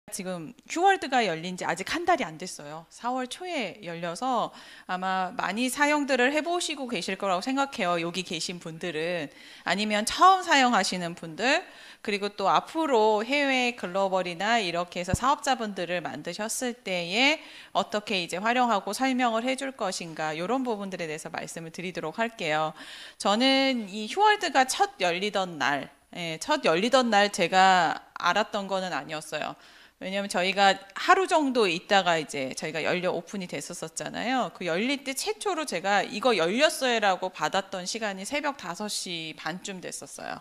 지금 휴월드가 열린 지 아직 한 달이 안 됐어요. 4월 초에 열려서 아마 많이 사용들을 해보시고 계실 거라고 생각해요. 여기 계신 분들은. 아니면 처음 사용하시는 분들, 그리고 또 앞으로 해외 글로벌이나 이렇게 해서 사업자분들을 만드셨을 때에 어떻게 이제 활용하고 설명을 해줄 것인가, 이런 부분들에 대해서 말씀을 드리도록 할게요. 저는 이 휴월드가 첫 열리던 날, 첫 열리던 날 제가 알았던 거는 아니었어요. 왜냐면 저희가 하루 정도 있다가 이제 저희가 열려 오픈이 됐었잖아요. 그 열릴 때 최초로 제가 이거 열렸어요라고 받았던 시간이 새벽 5시 반쯤 됐었어요.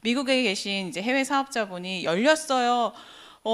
미국에 계신 이제 해외 사업자분이 열렸어요.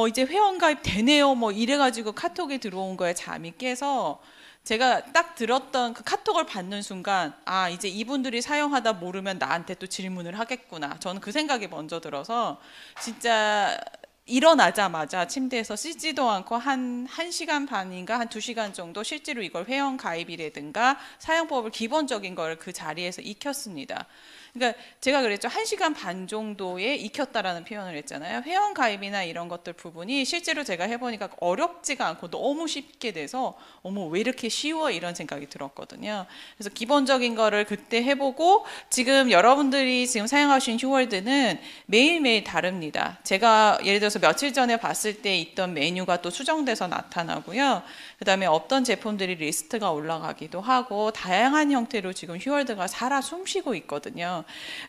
이제 회원가입 되네요. 뭐 이래가지고 카톡이 들어온 거에 잠이 깨서 제가 딱 들었던 그 카톡을 받는 순간, 아, 이제 이분들이 사용하다 모르면 나한테 또 질문을 하겠구나. 저는 그 생각이 먼저 들어서 진짜 일어나자마자 침대에서 씻지도 않고 한 1시간 반인가 한 2시간 정도 실제로 이걸 회원 가입이라든가 사용법을 기본적인 걸 그 자리에서 익혔습니다. 그러니까 제가 그랬죠. 1시간 반 정도에 익혔다라는 표현을 했잖아요. 회원 가입이나 이런 것들 부분이 실제로 제가 해보니까 어렵지가 않고 너무 쉽게 돼서 어머 왜 이렇게 쉬워 이런 생각이 들었거든요. 그래서 기본적인 거를 그때 해보고 지금 여러분들이 지금 사용하신 휴월드는 매일매일 다릅니다. 제가 예를 들어서 며칠 전에 봤을 때 있던 메뉴가 또 수정돼서 나타나고요. 그 다음에 어떤 제품들이 리스트가 올라가기도 하고 다양한 형태로 지금 휴월드가 살아 숨쉬고 있거든요.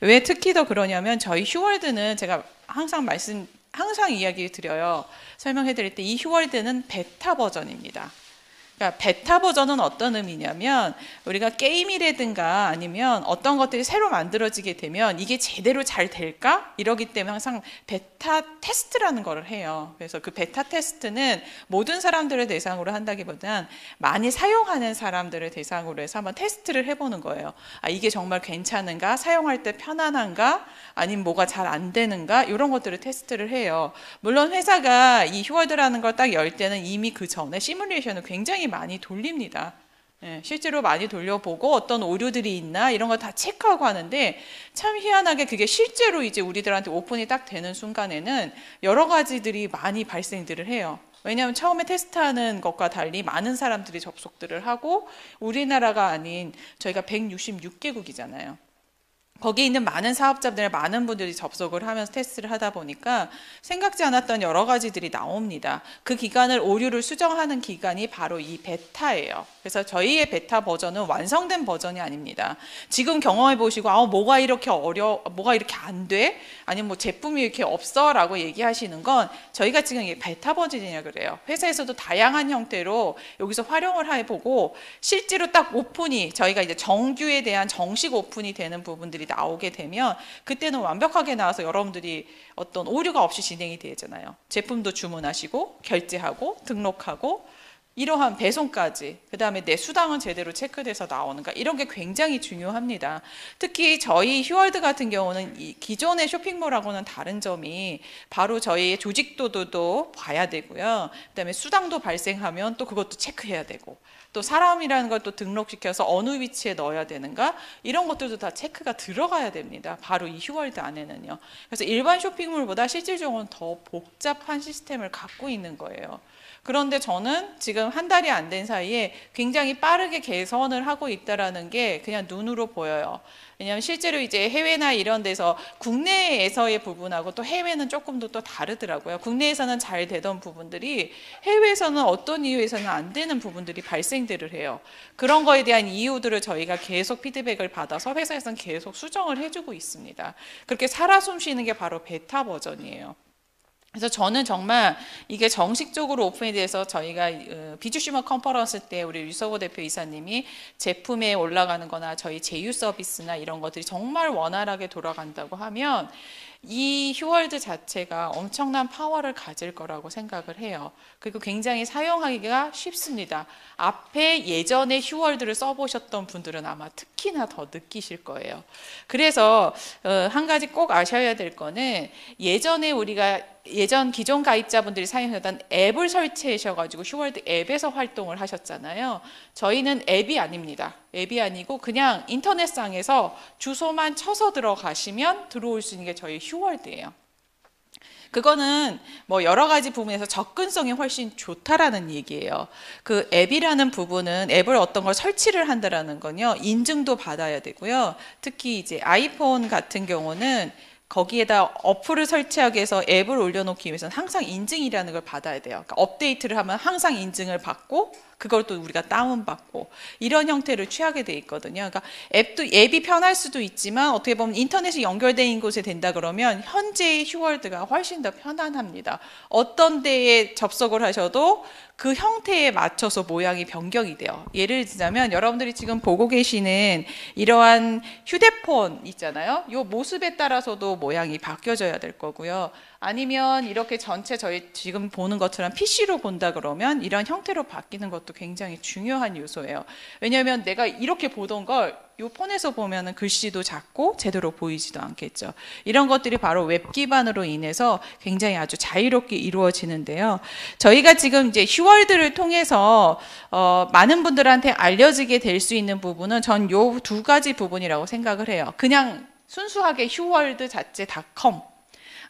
왜 특히 더 그러냐면 저희 휴월드는 제가 항상 이야기 드려요. 설명해 드릴 때 이 휴월드는 베타 버전입니다. 그러니까 베타 버전은 어떤 의미냐면 우리가 게임이라든가 아니면 어떤 것들이 새로 만들어지게 되면 이게 제대로 잘 될까? 이러기 때문에 항상 베타 테스트라는 거를 해요. 그래서 그 베타 테스트는 모든 사람들을 대상으로 한다기보단 많이 사용하는 사람들을 대상으로 해서 한번 테스트를 해보는 거예요. 아, 이게 정말 괜찮은가? 사용할 때 편안한가? 아니면 뭐가 잘 안 되는가? 이런 것들을 테스트를 해요. 물론 회사가 이 휴월드라는 걸 딱 열 때는 이미 그 전에 시뮬레이션을 굉장히 많이 돌립니다. 실제로 많이 돌려보고 어떤 오류들이 있나 이런 거 다 체크하고 하는데 참 희한하게 그게 실제로 이제 우리들한테 오픈이 딱 되는 순간에는 여러 가지들이 많이 발생들을 해요. 왜냐하면 처음에 테스트하는 것과 달리 많은 사람들이 접속들을 하고 우리나라가 아닌 저희가 166개국이잖아요. 거기 있는 많은 사업자들, 많은 분들이 접속을 하면서 테스트를 하다 보니까 생각지 않았던 여러 가지들이 나옵니다. 그 기간을 오류를 수정하는 기간이 바로 이 베타예요. 그래서 저희의 베타 버전은 완성된 버전이 아닙니다. 지금 경험해 보시고 뭐가 이렇게 뭐가 이렇게 안 돼? 아니면 뭐 제품이 이렇게 없어? 라고 얘기하시는 건 저희가 지금 이게 베타 버전이냐 그래요. 회사에서도 다양한 형태로 여기서 활용을 해보고 실제로 딱 오픈이 저희가 이제 정규에 대한 정식 오픈이 되는 부분들이 나오게 되면 그때는 완벽하게 나와서 여러분들이 어떤 오류가 없이 진행이 되잖아요. 제품도 주문하시고 결제하고 등록하고 이러한 배송까지, 그 다음에 내 수당은 제대로 체크돼서 나오는가, 이런 게 굉장히 중요합니다. 특히 저희 휴월드 같은 경우는 이 기존의 쇼핑몰하고는 다른 점이 바로 저희의 조직도도 봐야 되고요. 그 다음에 수당도 발생하면 또 그것도 체크해야 되고, 또 사람이라는 걸 또 등록시켜서 어느 위치에 넣어야 되는가, 이런 것들도 다 체크가 들어가야 됩니다. 바로 이 휴월드 안에는요. 그래서 일반 쇼핑몰보다 실질적으로 더 복잡한 시스템을 갖고 있는 거예요. 그런데 저는 지금 한 달이 안 된 사이에 굉장히 빠르게 개선을 하고 있다라는 게 그냥 눈으로 보여요. 왜냐하면 실제로 이제 해외나 이런 데서 국내에서의 부분하고 또 해외는 조금 더 또 다르더라고요. 국내에서는 잘 되던 부분들이 해외에서는 어떤 이유에서는 안 되는 부분들이 발생들을 해요. 그런 거에 대한 이유들을 저희가 계속 피드백을 받아서 회사에서는 계속 수정을 해주고 있습니다. 그렇게 살아 숨쉬는 게 바로 베타 버전이에요. 그래서 저는 정말 이게 정식적으로 오픈에 대해서 저희가 비주시머 컨퍼런스 때 우리 유서보 대표 이사님이 제품에 올라가는 거나 저희 제휴 서비스나 이런 것들이 정말 원활하게 돌아간다고 하면 이 휴월드 자체가 엄청난 파워를 가질 거라고 생각을 해요. 그리고 굉장히 사용하기가 쉽습니다. 앞에 예전에 휴월드를 써보셨던 분들은 아마 특히나 더 느끼실 거예요. 그래서 한 가지 꼭 아셔야 될 거는 예전에 우리가 기존 가입자분들이 사용하던 앱을 설치하셔가지고 휴월드 앱에서 활동을 하셨잖아요. 저희는 앱이 아닙니다. 앱이 아니고 그냥 인터넷상에서 주소만 쳐서 들어가시면 들어올 수 있는 게 저희 휴월드예요. 그거는 뭐 여러 가지 부분에서 접근성이 훨씬 좋다라는 얘기예요. 그 앱이라는 부분은 앱을 어떤 걸 설치를 한다라는 건요, 인증도 받아야 되고요. 특히 이제 아이폰 같은 경우는 거기에다 어플을 설치하기 위해서 앱을 올려놓기 위해서는 항상 인증이라는 걸 받아야 돼요. 그러니까 업데이트를 하면 항상 인증을 받고 그걸 또 우리가 다운받고 이런 형태를 취하게 돼 있거든요. 그러니까 앱이 편할 수도 있지만 어떻게 보면 인터넷이 연결된 곳에 된다 그러면 현재의 휴월드가 훨씬 더 편안합니다. 어떤 데에 접속을 하셔도 그 형태에 맞춰서 모양이 변경이 돼요. 예를 들자면 여러분들이 지금 보고 계시는 이러한 휴대폰 있잖아요. 이 모습에 따라서도 모양이 바뀌어져야 될 거고요. 아니면 이렇게 전체 저희 지금 보는 것처럼 PC로 본다 그러면 이런 형태로 바뀌는 것도 굉장히 중요한 요소예요. 왜냐하면 내가 이렇게 보던 걸 이 폰에서 보면은 글씨도 작고 제대로 보이지도 않겠죠. 이런 것들이 바로 웹 기반으로 인해서 굉장히 아주 자유롭게 이루어지는데요. 저희가 지금 이제 휴월드를 통해서 많은 분들한테 알려지게 될 수 있는 부분은 전 요 두 가지 부분이라고 생각을 해요. 그냥 순수하게 휴월드 자체 닷컴,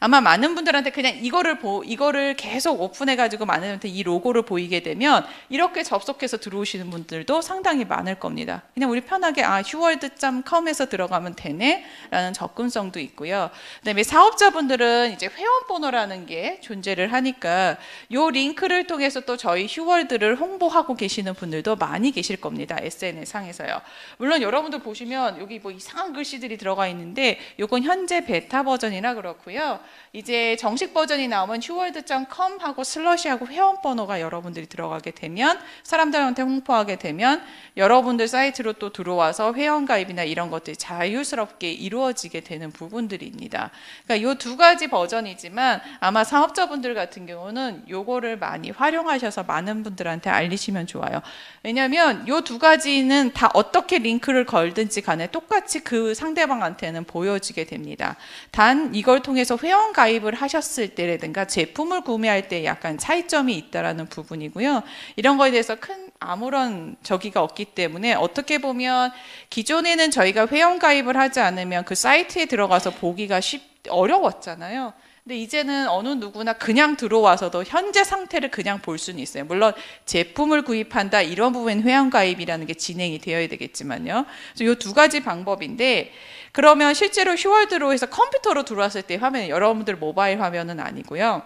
아마 많은 분들한테 그냥 이거를 계속 오픈해가지고 많은 분한테 이 로고를 보이게 되면 이렇게 접속해서 들어오시는 분들도 상당히 많을 겁니다. 그냥 우리 편하게 휴월드.com에서 들어가면 되네 라는 접근성도 있고요. 그다음에 사업자분들은 이제 회원번호라는 게 존재를 하니까 요 링크를 통해서 또 저희 휴월드를 홍보하고 계시는 분들도 많이 계실 겁니다. SNS 상에서요. 물론 여러분들 보시면 여기 뭐 이상한 글씨들이 들어가 있는데 요건 현재 베타 버전이라 그렇고요. 이제 정식 버전이 나오면 휴월드.com 하고 슬러시하고 회원번호가 여러분들이 들어가게 되면 사람들한테 홍보하게 되면 여러분들 사이트로 또 들어와서 회원가입이나 이런 것들이 자유스럽게 이루어지게 되는 부분들입니다. 그러니까 이 두 가지 버전이지만 아마 사업자분들 같은 경우는 요거를 많이 활용하셔서 많은 분들한테 알리시면 좋아요. 왜냐하면 이 두 가지는 다 어떻게 링크를 걸든지 간에 똑같이 그 상대방한테는 보여지게 됩니다. 단 이걸 통해서 회원 가입을 하셨을 때라든가 제품을 구매할 때 약간 차이점이 있다라는 부분이고요. 이런 거에 대해서 큰 아무런 저기가 없기 때문에 어떻게 보면 기존에는 저희가 회원 가입을 하지 않으면 그 사이트에 들어가서 보기가 어려웠잖아요. 근데 이제는 어느 누구나 그냥 들어와서도 현재 상태를 그냥 볼 수는 있어요. 물론 제품을 구입한다 이런 부분 회원가입이라는 게 진행이 되어야 되겠지만요. 그래서 이 두 가지 방법인데 그러면 실제로 휴월드로 해서 컴퓨터로 들어왔을 때 화면, 여러분들 모바일 화면은 아니고요.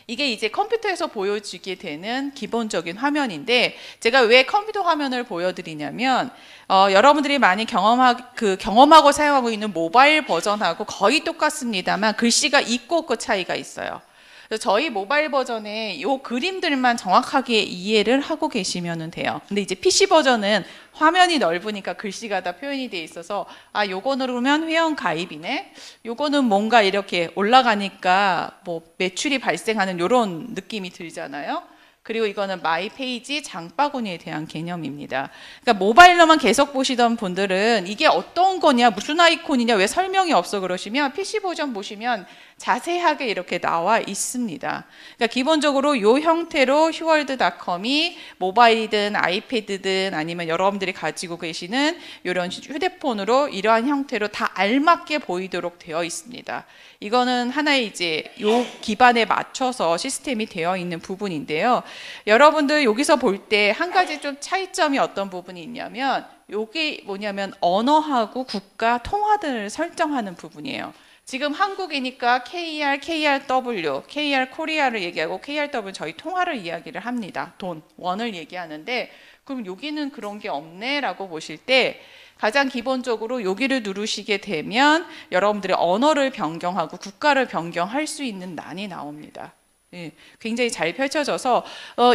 이게 이제 컴퓨터에서 보여지게 되는 기본적인 화면인데 제가 왜 컴퓨터 화면을 보여드리냐면 여러분들이 많이 경험하고 사용하고 있는 모바일 버전하고 거의 똑같습니다만 글씨가 있고 없고 차이가 있어요. 그래서 저희 모바일 버전의 이 그림들만 정확하게 이해를 하고 계시면 돼요. 근데 이제 PC 버전은 화면이 넓으니까 글씨가 다 표현이 돼 있어서 요거 누르면 회원 가입이네. 요거는 뭔가 이렇게 올라가니까 뭐 매출이 발생하는 이런 느낌이 들잖아요. 그리고 이거는 마이 페이지 장바구니에 대한 개념입니다. 그러니까 모바일로만 계속 보시던 분들은 이게 어떤 거냐, 무슨 아이콘이냐, 왜 설명이 없어 그러시면 PC 버전 보시면 자세하게 이렇게 나와 있습니다. 그러니까 기본적으로 이 형태로 휴월드.com이 모바일이든 아이패드든 아니면 여러분들이 가지고 계시는 이런 휴대폰으로 이러한 형태로 다 알맞게 보이도록 되어 있습니다. 이거는 하나의 이제 요 기반에 맞춰서 시스템이 되어 있는 부분인데요. 여러분들 여기서 볼 때 한 가지 좀 차이점이 어떤 부분이 있냐면 요게 뭐냐면 언어하고 국가 통화들을 설정하는 부분이에요. 지금 한국이니까 KR, KRW, KR 코리아를 얘기하고 KRW 저희 통화를 이야기를 합니다. 돈, 원을 얘기하는데 그럼 여기는 그런 게 없네 라고 보실 때 가장 기본적으로 여기를 누르시게 되면 여러분들의 언어를 변경하고 국가를 변경할 수 있는 란이 나옵니다. 예, 굉장히 잘 펼쳐져서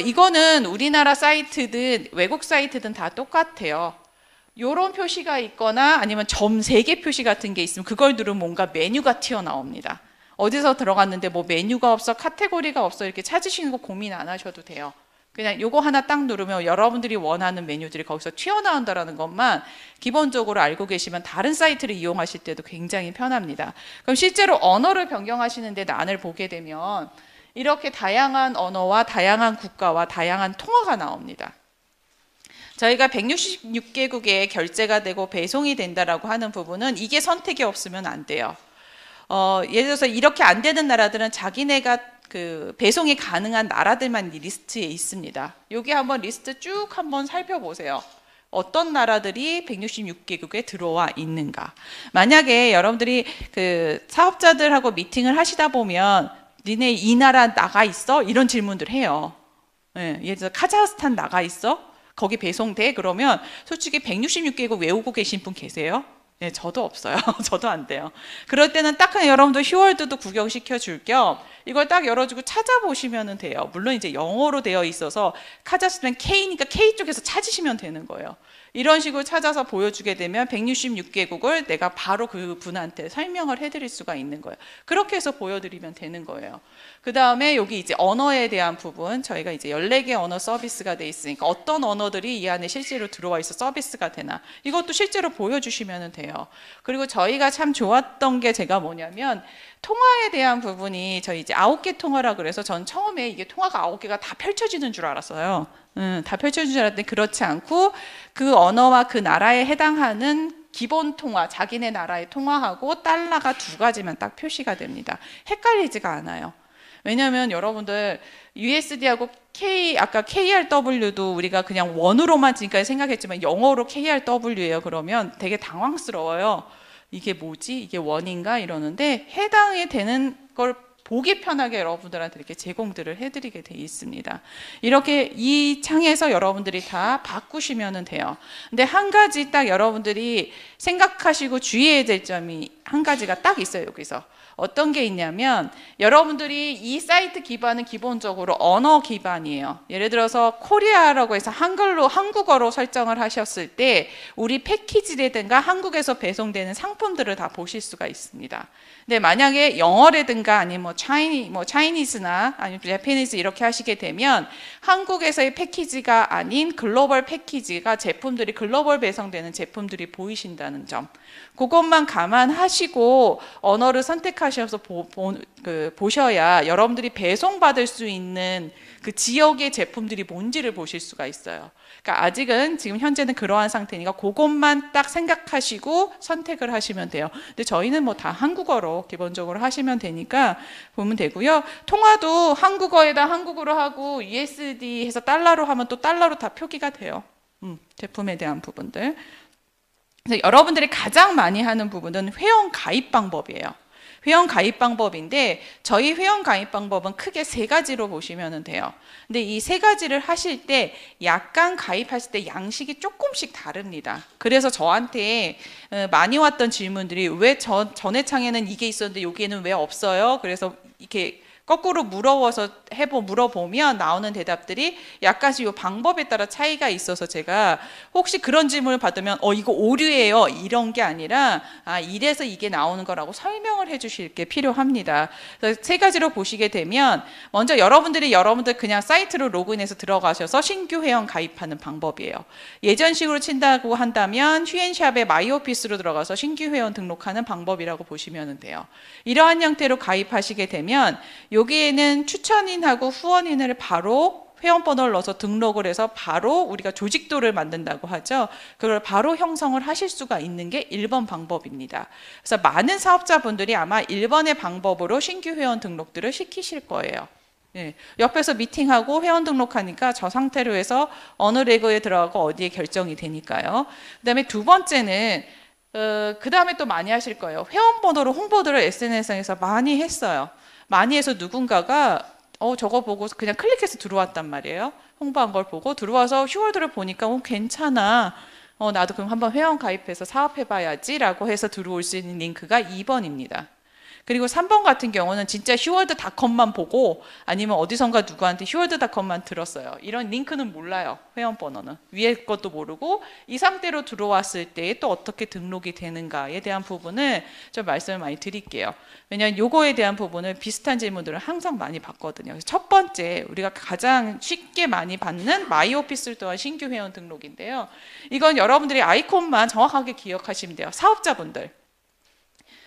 이거는 우리나라 사이트든 외국 사이트든 다 똑같아요. 요런 표시가 있거나 아니면 점 3개 표시 같은 게 있으면 그걸 누르면 뭔가 메뉴가 튀어나옵니다. 어디서 들어갔는데 뭐 메뉴가 없어, 카테고리가 없어 이렇게 찾으시는 거 고민 안 하셔도 돼요. 그냥 요거 하나 딱 누르면 여러분들이 원하는 메뉴들이 거기서 튀어나온다는 것만 기본적으로 알고 계시면 다른 사이트를 이용하실 때도 굉장히 편합니다. 그럼 실제로 언어를 변경하시는데 난을 보게 되면 이렇게 다양한 언어와 다양한 국가와 다양한 통화가 나옵니다. 저희가 166개국에 결제가 되고 배송이 된다라고 하는 부분은 이게 선택이 없으면 안 돼요. 예를 들어서 이렇게 안 되는 나라들은 자기네가 그 배송이 가능한 나라들만 이 리스트에 있습니다. 여기 한번 리스트 쭉 한번 살펴보세요. 어떤 나라들이 166개국에 들어와 있는가. 만약에 여러분들이 그 사업자들하고 미팅을 하시다 보면 니네 이 나라 나가 있어? 이런 질문들 해요. 예, 예를 들어 카자흐스탄 나가 있어? 거기 배송돼? 그러면 솔직히 166개국 외우고 계신 분 계세요? 네, 저도 없어요. 저도 안 돼요. 그럴 때는 딱 그냥 여러분들 휴월드도 구경시켜 줄 겸 이걸 딱 열어주고 찾아보시면 돼요. 물론 이제 영어로 되어 있어서 카자흐스탄 K니까 K 쪽에서 찾으시면 되는 거예요. 이런 식으로 찾아서 보여주게 되면 166개국을 내가 바로 그 분한테 설명을 해드릴 수가 있는 거예요. 그렇게 해서 보여드리면 되는 거예요. 그 다음에 여기 이제 언어에 대한 부분, 저희가 이제 14개 언어 서비스가 돼 있으니까 어떤 언어들이 이 안에 실제로 들어와 있어 서비스가 되나, 이것도 실제로 보여주시면 돼요. 그리고 저희가 참 좋았던 게 제가 뭐냐면 통화에 대한 부분이 저희 이제 9개 통화라 그래서 전 처음에 이게 통화가 9개가 다 펼쳐지는 줄 알았어요. 다 펼쳐지는 줄 알았는데 그렇지 않고 그 언어와 그 나라에 해당하는 기본 통화, 자기네 나라의 통화하고 달러가 2가지만 딱 표시가 됩니다. 헷갈리지가 않아요. 왜냐하면 여러분들 USD하고 아까 KRW도 우리가 그냥 원으로만 지금까지 생각했지만 영어로 KRW예요. 그러면 되게 당황스러워요. 이게 뭐지? 이게 원인가? 이러는데 해당이 되는 걸 보기 편하게 여러분들한테 이렇게 제공들을 해드리게 돼 있습니다. 이렇게 이 창에서 여러분들이 다 바꾸시면 돼요. 근데 한 가지 딱 여러분들이 생각하시고 주의해야 될 점이 한 가지가 딱 있어요. 여기서 어떤 게 있냐면 여러분들이 이 사이트 기반은 기본적으로 언어 기반이에요. 예를 들어서 코리아라고 해서 한국어로 설정을 하셨을 때 우리 패키지라든가 한국에서 배송되는 상품들을 다 보실 수가 있습니다. 근데 만약에 영어라든가 아니면 차이니스나 아니면 제페니스 이렇게 하시게 되면 한국에서의 패키지가 아닌 글로벌 패키지가 제품들이 글로벌 배송되는 제품들이 보이신다는 점, 그것만 감안하시고 언어를 선택하셔서 보셔야 여러분들이 배송받을 수 있는 그 지역의 제품들이 뭔지를 보실 수가 있어요. 그러니까 아직은 지금 현재는 그러한 상태니까 그것만 딱 생각하시고 선택을 하시면 돼요. 근데 저희는 뭐 다 한국어로 기본적으로 하시면 되니까 보면 되고요. 통화도 한국어에다 한국어로 하고 USD 해서 달러로 하면 또 달러로 다 표기가 돼요. 제품에 대한 부분들. 그래서 여러분들이 가장 많이 하는 부분은 회원 가입 방법이에요. 회원 가입 방법인데 저희 회원 가입 방법은 크게 3가지로 보시면 돼요. 근데 이 3가지를 하실 때 약간 가입하실 때 양식이 조금씩 다릅니다. 그래서 저한테 많이 왔던 질문들이 왜 전에 창에는 이게 있었는데 여기에는 왜 없어요? 그래서 이렇게 거꾸로 물어보면 나오는 대답들이 약간씩 이 방법에 따라 차이가 있어서 제가 혹시 그런 질문을 받으면 이거 오류예요 이런 게 아니라 이래서 이게 나오는 거라고 설명을 해주실 게 필요합니다. 그래서 3가지로 보시게 되면 먼저 여러분들 그냥 사이트로 로그인해서 들어가셔서 신규 회원 가입하는 방법이에요. 예전식으로 친다고 한다면 휴엔샵의 마이오피스로 들어가서 신규 회원 등록하는 방법이라고 보시면 돼요. 이러한 형태로 가입하시게 되면 여기에는 추천인하고 후원인을 바로 회원번호를 넣어서 등록을 해서 바로 우리가 조직도를 만든다고 하죠. 그걸 바로 형성을 하실 수가 있는 게 1번 방법입니다. 그래서 많은 사업자분들이 아마 1번의 방법으로 신규 회원 등록들을 시키실 거예요. 예, 옆에서 미팅하고 회원 등록하니까 저 상태로 해서 어느 레그에 들어가고 어디에 결정이 되니까요. 그 다음에 2번째는 그 다음에 또 많이 하실 거예요. 회원번호로 홍보들을 SNS에서 많이 했어요. 많이 해서 누군가가 저거 보고 그냥 클릭해서 들어왔단 말이에요. 홍보한 걸 보고 들어와서 휴월드를 보니까 괜찮아. 나도 그럼 한번 회원 가입해서 사업해봐야지 라고 해서 들어올 수 있는 링크가 2번입니다. 그리고 3번 같은 경우는 진짜 휴월드닷컴만 보고 아니면 어디선가 누구한테 휴월드닷컴만 들었어요. 이런 링크는 몰라요. 회원번호는. 위에 것도 모르고 이 상태로 들어왔을 때 또 어떻게 등록이 되는가에 대한 부분을 좀 말씀을 많이 드릴게요. 왜냐하면 요거에 대한 부분을 비슷한 질문들을 항상 많이 받거든요. 그래서 첫 번째 우리가 가장 쉽게 많이 받는 마이오피스를 또한 신규 회원 등록인데요. 이건 여러분들이 아이콘만 정확하게 기억하시면 돼요. 사업자분들.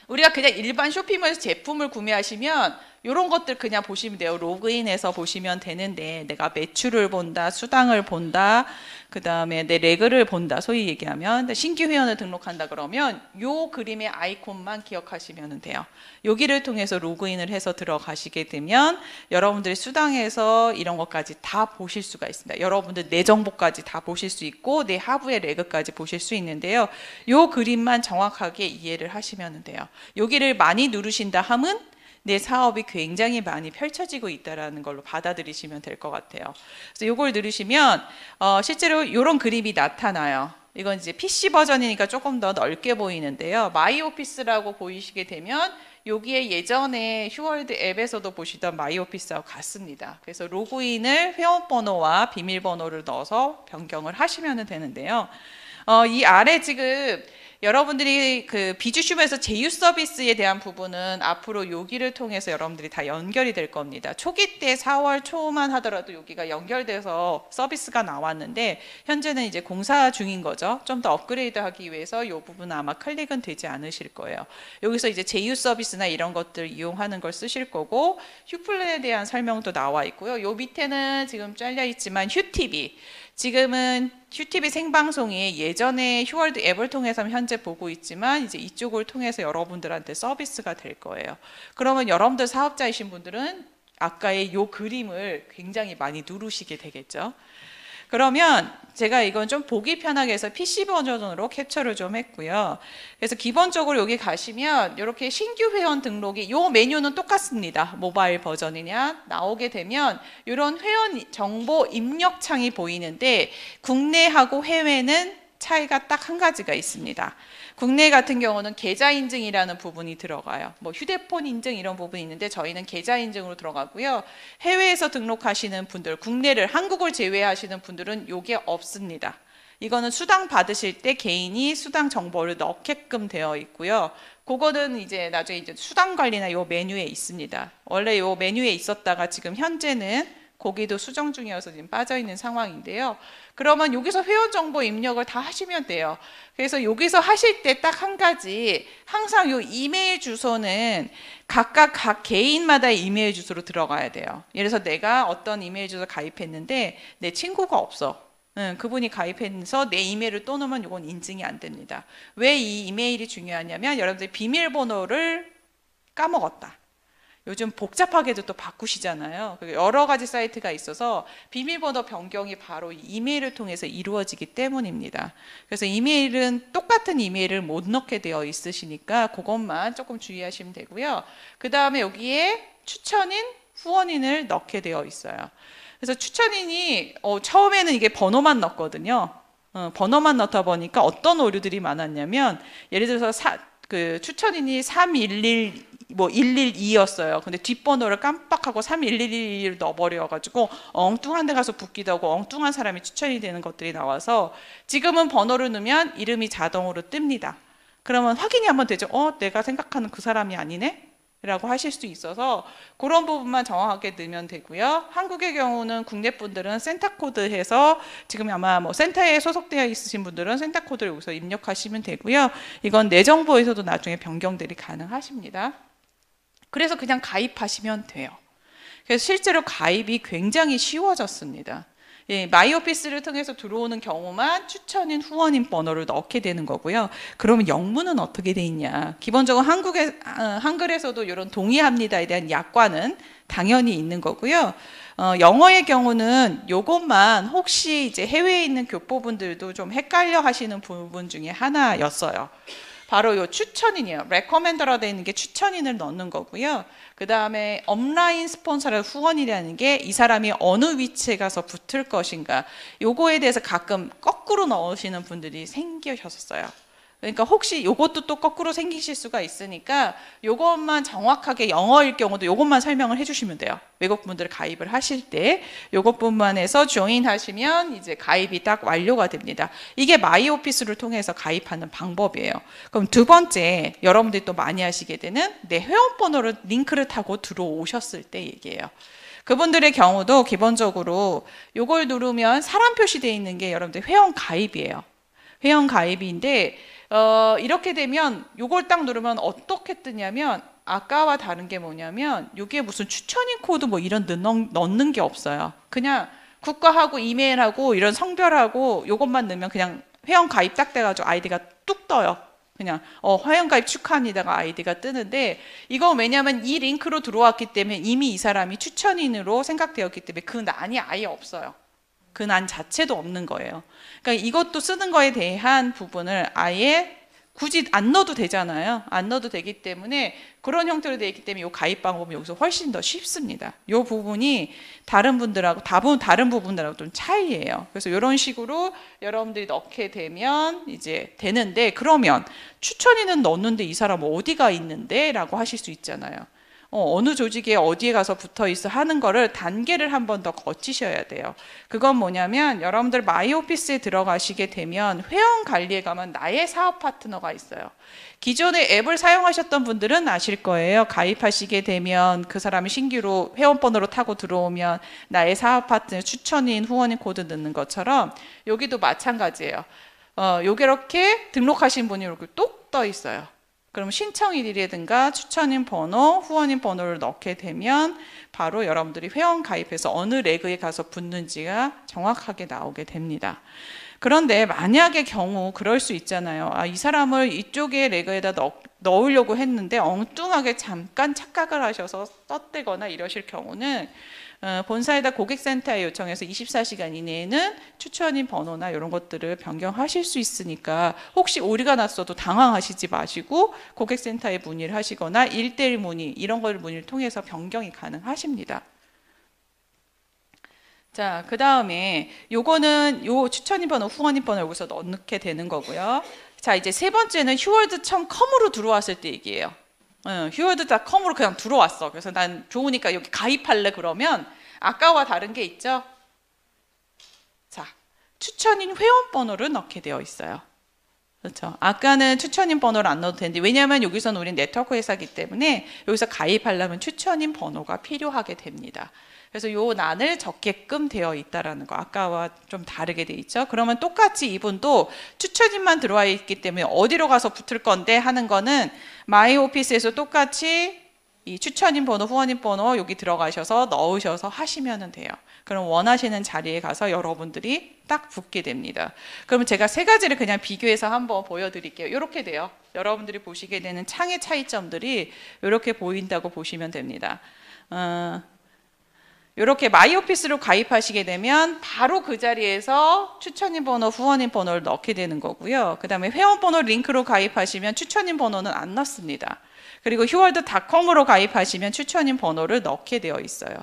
우리가 그냥 일반 쇼핑몰에서 제품을 구매하시면 이런 것들 그냥 보시면 돼요. 로그인해서 보시면 되는데 내가 매출을 본다, 수당을 본다, 그 다음에 내 레그를 본다, 소위 얘기하면 신규 회원을 등록한다 그러면 요 그림의 아이콘만 기억하시면 돼요. 여기를 통해서 로그인을 해서 들어가시게 되면 여러분들이 수당에서 이런 것까지 다 보실 수가 있습니다. 여러분들 내 정보까지 다 보실 수 있고 내 하부의 레그까지 보실 수 있는데요. 요 그림만 정확하게 이해를 하시면 돼요. 여기를 많이 누르신다 함은 내 사업이 굉장히 많이 펼쳐지고 있다는 걸로 받아들이시면 될 것 같아요. 그래서 이걸 누르시면 실제로 이런 그림이 나타나요. 이건 이제 PC 버전이니까 조금 더 넓게 보이는데요. 마이오피스라고 보이시게 되면 여기에 예전에 휴월드 앱에서도 보시던 마이오피스하고 같습니다. 그래서 로그인을 회원번호와 비밀번호를 넣어서 변경을 하시면 되는데요. 이 아래 지금 여러분들이 그 비주슈에서 제휴 서비스에 대한 부분은 앞으로 여기를 통해서 여러분들이 다 연결이 될 겁니다. 초기 때 4월 초만 하더라도 여기가 연결돼서 서비스가 나왔는데 현재는 이제 공사 중인 거죠. 좀 더 업그레이드 하기 위해서 이 부분은 아마 클릭은 되지 않으실 거예요. 여기서 이제 제휴 서비스나 이런 것들 이용하는 걸 쓰실 거고 휴플랜에 대한 설명도 나와 있고요. 요 밑에는 지금 잘려 있지만 휴TV 지금은 휴TV 생방송이 예전에 휴월드 앱을 통해서 현재 보고 있지만 이제 이쪽을 통해서 여러분들한테 서비스가 될 거예요. 그러면 여러분들 사업자이신 분들은 아까의 요 그림을 굉장히 많이 누르시게 되겠죠. 그러면 제가 이건 좀 보기 편하게 해서 PC 버전으로 캡처를 좀 했고요. 그래서 기본적으로 여기 가시면 이렇게 신규 회원 등록이 요 메뉴는 똑같습니다. 모바일 버전이냐 나오게 되면 이런 회원 정보 입력 창이 보이는데 국내하고 해외는 차이가 딱 한 가지가 있습니다. 국내 같은 경우는 계좌 인증이라는 부분이 들어가요. 뭐 휴대폰 인증 이런 부분이 있는데 저희는 계좌 인증으로 들어가고요. 해외에서 등록하시는 분들, 국내를 한국을 제외하시는 분들은 이게 없습니다. 이거는 수당 받으실 때 개인이 수당 정보를 넣게끔 되어 있고요. 그거는 이제 나중에 이제 수당 관리나 요 메뉴에 있습니다. 원래 요 메뉴에 있었다가 지금 현재는 거기도 수정 중이어서 지금 빠져 있는 상황인데요. 그러면 여기서 회원 정보 입력을 다 하시면 돼요. 그래서 여기서 하실 때 딱 한 가지 항상 요 이메일 주소는 각각 각 개인마다 이메일 주소로 들어가야 돼요. 예를 들어서 내가 어떤 이메일 주소 가입했는데 내 친구가 없어. 그분이 가입해서 내 이메일을 또 넣으면 이건 인증이 안 됩니다. 왜 이 이메일이 중요하냐면 여러분들이 비밀번호를 까먹었다. 요즘 복잡하게도 또 바꾸시잖아요. 여러 가지 사이트가 있어서 비밀번호 변경이 바로 이메일을 통해서 이루어지기 때문입니다. 그래서 이메일은 똑같은 이메일을 못 넣게 되어 있으시니까 그것만 조금 주의하시면 되고요. 그 다음에 여기에 추천인, 후원인을 넣게 되어 있어요. 그래서 추천인이 처음에는 이게 번호만 넣었거든요. 번호만 넣다 보니까 어떤 오류들이 많았냐면 예를 들어서 그 추천인이 311 뭐 112였어요. 근데 뒷번호를 깜빡하고 3111을 넣어버려가지고 엉뚱한 데 가서 붙기도 하고 엉뚱한 사람이 추천이 되는 것들이 나와서 지금은 번호를 넣으면 이름이 자동으로 뜹니다. 그러면 확인이 한번 되죠. 내가 생각하는 그 사람이 아니네? 라고 하실 수 있어서 그런 부분만 정확하게 넣으면 되고요. 한국의 경우는 국내 분들은 센터 코드 해서 지금 아마 뭐 센터에 소속되어 있으신 분들은 센터 코드를 여기서 입력하시면 되고요. 이건 내 정보에서도 나중에 변경들이 가능하십니다. 그래서 그냥 가입하시면 돼요. 그래서 실제로 가입이 굉장히 쉬워졌습니다. 예, 마이오피스를 통해서 들어오는 경우만 추천인 후원인 번호를 넣게 되는 거고요. 그러면 영문은 어떻게 돼 있냐? 기본적으로 한글에서도 이런 동의합니다에 대한 약관은 당연히 있는 거고요. 영어의 경우는 요것만 혹시 이제 해외에 있는 교포분들도 좀 헷갈려 하시는 부분 중에 하나였어요. 바로 요 추천인이에요. recommend라고 되어 있는 게 추천인을 넣는 거고요. 그 다음에 업라인 스폰서를 후원이라는 게 이 사람이 어느 위치에 가서 붙을 것인가. 요거에 대해서 가끔 거꾸로 넣으시는 분들이 생기셨어요. 그러니까 혹시 요것도 또 거꾸로 생기실 수가 있으니까 요것만 정확하게 영어일 경우도 요것만 설명을 해주시면 돼요. 외국분들 가입을 하실 때 요것뿐만 해서 조인 하시면 이제 가입이 딱 완료가 됩니다. 이게 마이오피스를 통해서 가입하는 방법이에요. 그럼 두 번째 여러분들이 또 많이 하시게 되는 내 회원번호를 링크를 타고 들어오셨을 때 얘기예요. 그분들의 경우도 기본적으로 요걸 누르면 사람 표시되어 있는 게 여러분들 회원 가입이에요. 회원 가입인데 이렇게 되면 요걸 딱 누르면 어떻게 뜨냐면 아까와 다른 게 뭐냐면 이게 무슨 추천인 코드 뭐 이런 넣는 게 없어요. 그냥 국가하고 이메일하고 이런 성별하고 요것만 넣으면 그냥 회원 가입 딱 돼가지고 아이디가 뚝 떠요. 그냥 회원 가입 축하합니다가 아이디가 뜨는데 이건 왜냐하면 이 링크로 들어왔기 때문에 이미 이 사람이 추천인으로 생각되었기 때문에 그 난이 아예 없어요. 그 난 자체도 없는 거예요. 그러니까 이것도 쓰는 거에 대한 부분을 아예 굳이 안 넣어도 되잖아요. 안 넣어도 되기 때문에 그런 형태로 되어 있기 때문에 이 가입 방법은 여기서 훨씬 더 쉽습니다. 이 부분이 다른 분들하고 다른 부분들하고 좀 차이예요. 그래서 이런 식으로 여러분들이 넣게 되면 이제 되는데 그러면 추천인은 넣었는데 이 사람 어디가 있는데? 라고 하실 수 있잖아요. 어느 조직에 어디에 가서 붙어 있어 하는 거를 단계를 한 번 더 거치셔야 돼요. 그건 뭐냐면 여러분들 마이오피스에 들어가시게 되면 회원 관리에 가면 나의 사업 파트너가 있어요. 기존에 앱을 사용하셨던 분들은 아실 거예요. 가입하시게 되면 그 사람이 신규로 회원번호로 타고 들어오면 나의 사업 파트너 추천인 후원인 코드 넣는 것처럼 여기도 마찬가지예요. 요게 이렇게 등록하신 분이 이렇게 똑 떠 있어요. 그럼 신청일이라든가 추천인 번호, 후원인 번호를 넣게 되면 바로 여러분들이 회원 가입해서 어느 레그에 가서 붙는지가 정확하게 나오게 됩니다. 그런데 만약의 경우 그럴 수 있잖아요. 이 사람을 이쪽에 레그에다 넣으려고 했는데 엉뚱하게 잠깐 착각을 하셔서 썼대거나 이러실 경우는 본사에다 고객센터에 요청해서 24시간 이내에는 추천인 번호나 이런 것들을 변경하실 수 있으니까 혹시 오류가 났어도 당황하시지 마시고 고객센터에 문의를 하시거나 1:1 문의 이런 걸 문의를 통해서 변경이 가능하십니다. 자, 그 다음에 요거는 요 추천인 번호, 후원인 번호 여기서 넣게 되는 거고요. 자, 이제 세 번째는 휴월드.com으로 들어왔을 때 얘기예요. 휴월드.com으로 그냥 들어왔어. 그래서 난 좋으니까 여기 가입할래 그러면 아까와 다른 게 있죠. 자, 추천인 회원 번호를 넣게 되어 있어요. 그렇죠. 아까는 추천인 번호를 안 넣어도 되는데 왜냐하면 여기서는 우린 네트워크 회사이기 때문에 여기서 가입하려면 추천인 번호가 필요하게 됩니다. 그래서 요 난을 적게끔 되어 있다라는 거 아까와 좀 다르게 돼 있죠. 그러면 똑같이 이분도 추천인만 들어와 있기 때문에 어디로 가서 붙을 건데 하는 거는 마이오피스에서 똑같이 이 추천인 번호, 후원인 번호 여기 들어가셔서 넣으셔서 하시면 돼요. 그럼 원하시는 자리에 가서 여러분들이 딱 붙게 됩니다. 그러면 제가 세 가지를 그냥 비교해서 한번 보여드릴게요. 이렇게 돼요. 여러분들이 보시게 되는 창의 차이점들이 이렇게 보인다고 보시면 됩니다. 이렇게 마이오피스로 가입하시게 되면 바로 그 자리에서 추천인 번호, 후원인 번호를 넣게 되는 거고요. 그 다음에 회원 번호 링크로 가입하시면 추천인 번호는 안 넣습니다. 그리고 휴월드.com으로 가입하시면 추천인 번호를 넣게 되어 있어요.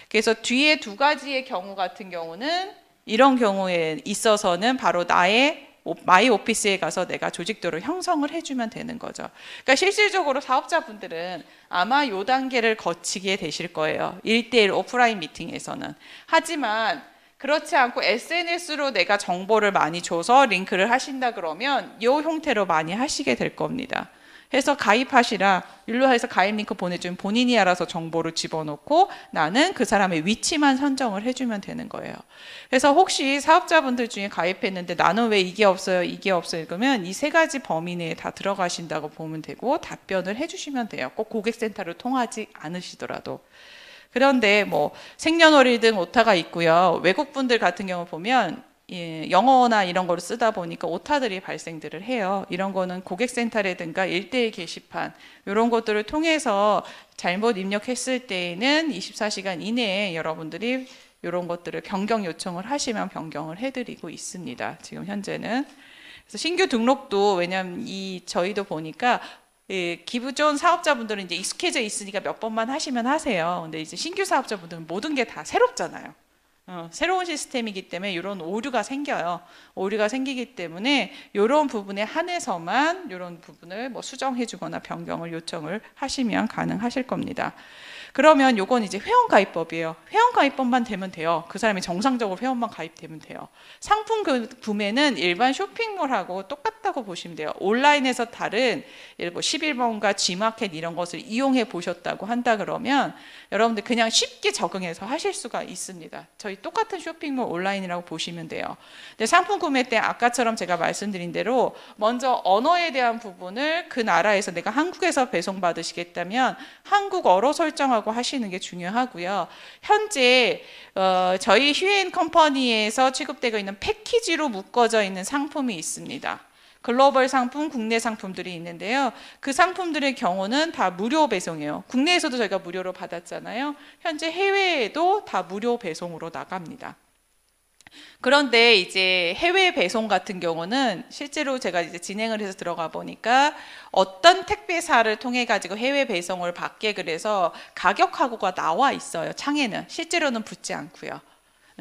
그래서 뒤에 두 가지의 경우 같은 경우는 이런 경우에 있어서는 바로 나의 마이 오피스에 가서 내가 조직도를 형성을 해주면 되는 거죠. 그러니까 실질적으로 사업자분들은 아마 이 단계를 거치게 되실 거예요. 1:1 오프라인 미팅에서는. 하지만 그렇지 않고 SNS로 내가 정보를 많이 줘서 링크를 하신다 그러면 이 형태로 많이 하시게 될 겁니다. 해서 가입하시라 일로 해서 가입 링크 보내주면 본인이 알아서 정보를 집어넣고 나는 그 사람의 위치만 선정을 해주면 되는 거예요. 그래서 혹시 사업자분들 중에 가입했는데 나는 왜 이게 없어요 이게 없어요 그러면 이 세 가지 범위 내에 다 들어가신다고 보면 되고 답변을 해주시면 돼요. 꼭 고객센터를 통하지 않으시더라도. 그런데 뭐 생년월일 등 오타가 있고요. 외국분들 같은 경우 보면 영어나 이런 거를 쓰다 보니까 오타들이 발생들을 해요. 이런 거는 고객센터라든가 1:1 게시판 이런 것들을 통해서 잘못 입력했을 때에는 24시간 이내에 여러분들이 이런 것들을 변경 요청을 하시면 변경을 해드리고 있습니다. 지금 현재는. 그래서 신규 등록도 왜냐하면 저희도 보니까 기존 사업자분들은 이제 익숙해져 있으니까 몇 번만 하시면 하세요. 근데 이제 신규 사업자분들은 모든 게 다 새롭잖아요. 새로운 시스템이기 때문에 이런 오류가 생겨요. 오류가 생기기 때문에 이런 부분에 한해서만 이런 부분을 뭐 수정해 주거나 변경을 요청을 하시면 가능하실 겁니다. 그러면 요건 이제 회원가입법이에요. 회원가입법만 되면 돼요. 그 사람이 정상적으로 회원만 가입되면 돼요. 상품 구매는 일반 쇼핑몰하고 똑같다고 보시면 돼요. 온라인에서 다른 예를 뭐 11번가 G마켓 이런 것을 이용해 보셨다고 한다 그러면 여러분들 그냥 쉽게 적응해서 하실 수가 있습니다. 저희 똑같은 쇼핑몰 온라인이라고 보시면 돼요. 근데 상품 구매 때 아까처럼 제가 말씀드린 대로 먼저 언어에 대한 부분을 그 나라에서 내가 한국에서 배송받으시겠다면 한국어로 설정하고 하시는 게 중요하고요. 현재 저희 휴인 컴퍼니에서 취급되고 있는 패키지로 묶어져 있는 상품이 있습니다. 글로벌 상품, 국내 상품들이 있는데요. 그 상품들의 경우는 다 무료 배송이에요. 국내에서도 저희가 무료로 받았잖아요. 현재 해외에도 다 무료 배송으로 나갑니다. 그런데 이제 해외 배송 같은 경우는 실제로 제가 이제 진행을 해서 들어가 보니까 어떤 택배사를 통해 가지고 해외 배송을 받게 그래서 가격하고가 나와 있어요. 창에는 실제로는 붙지 않고요.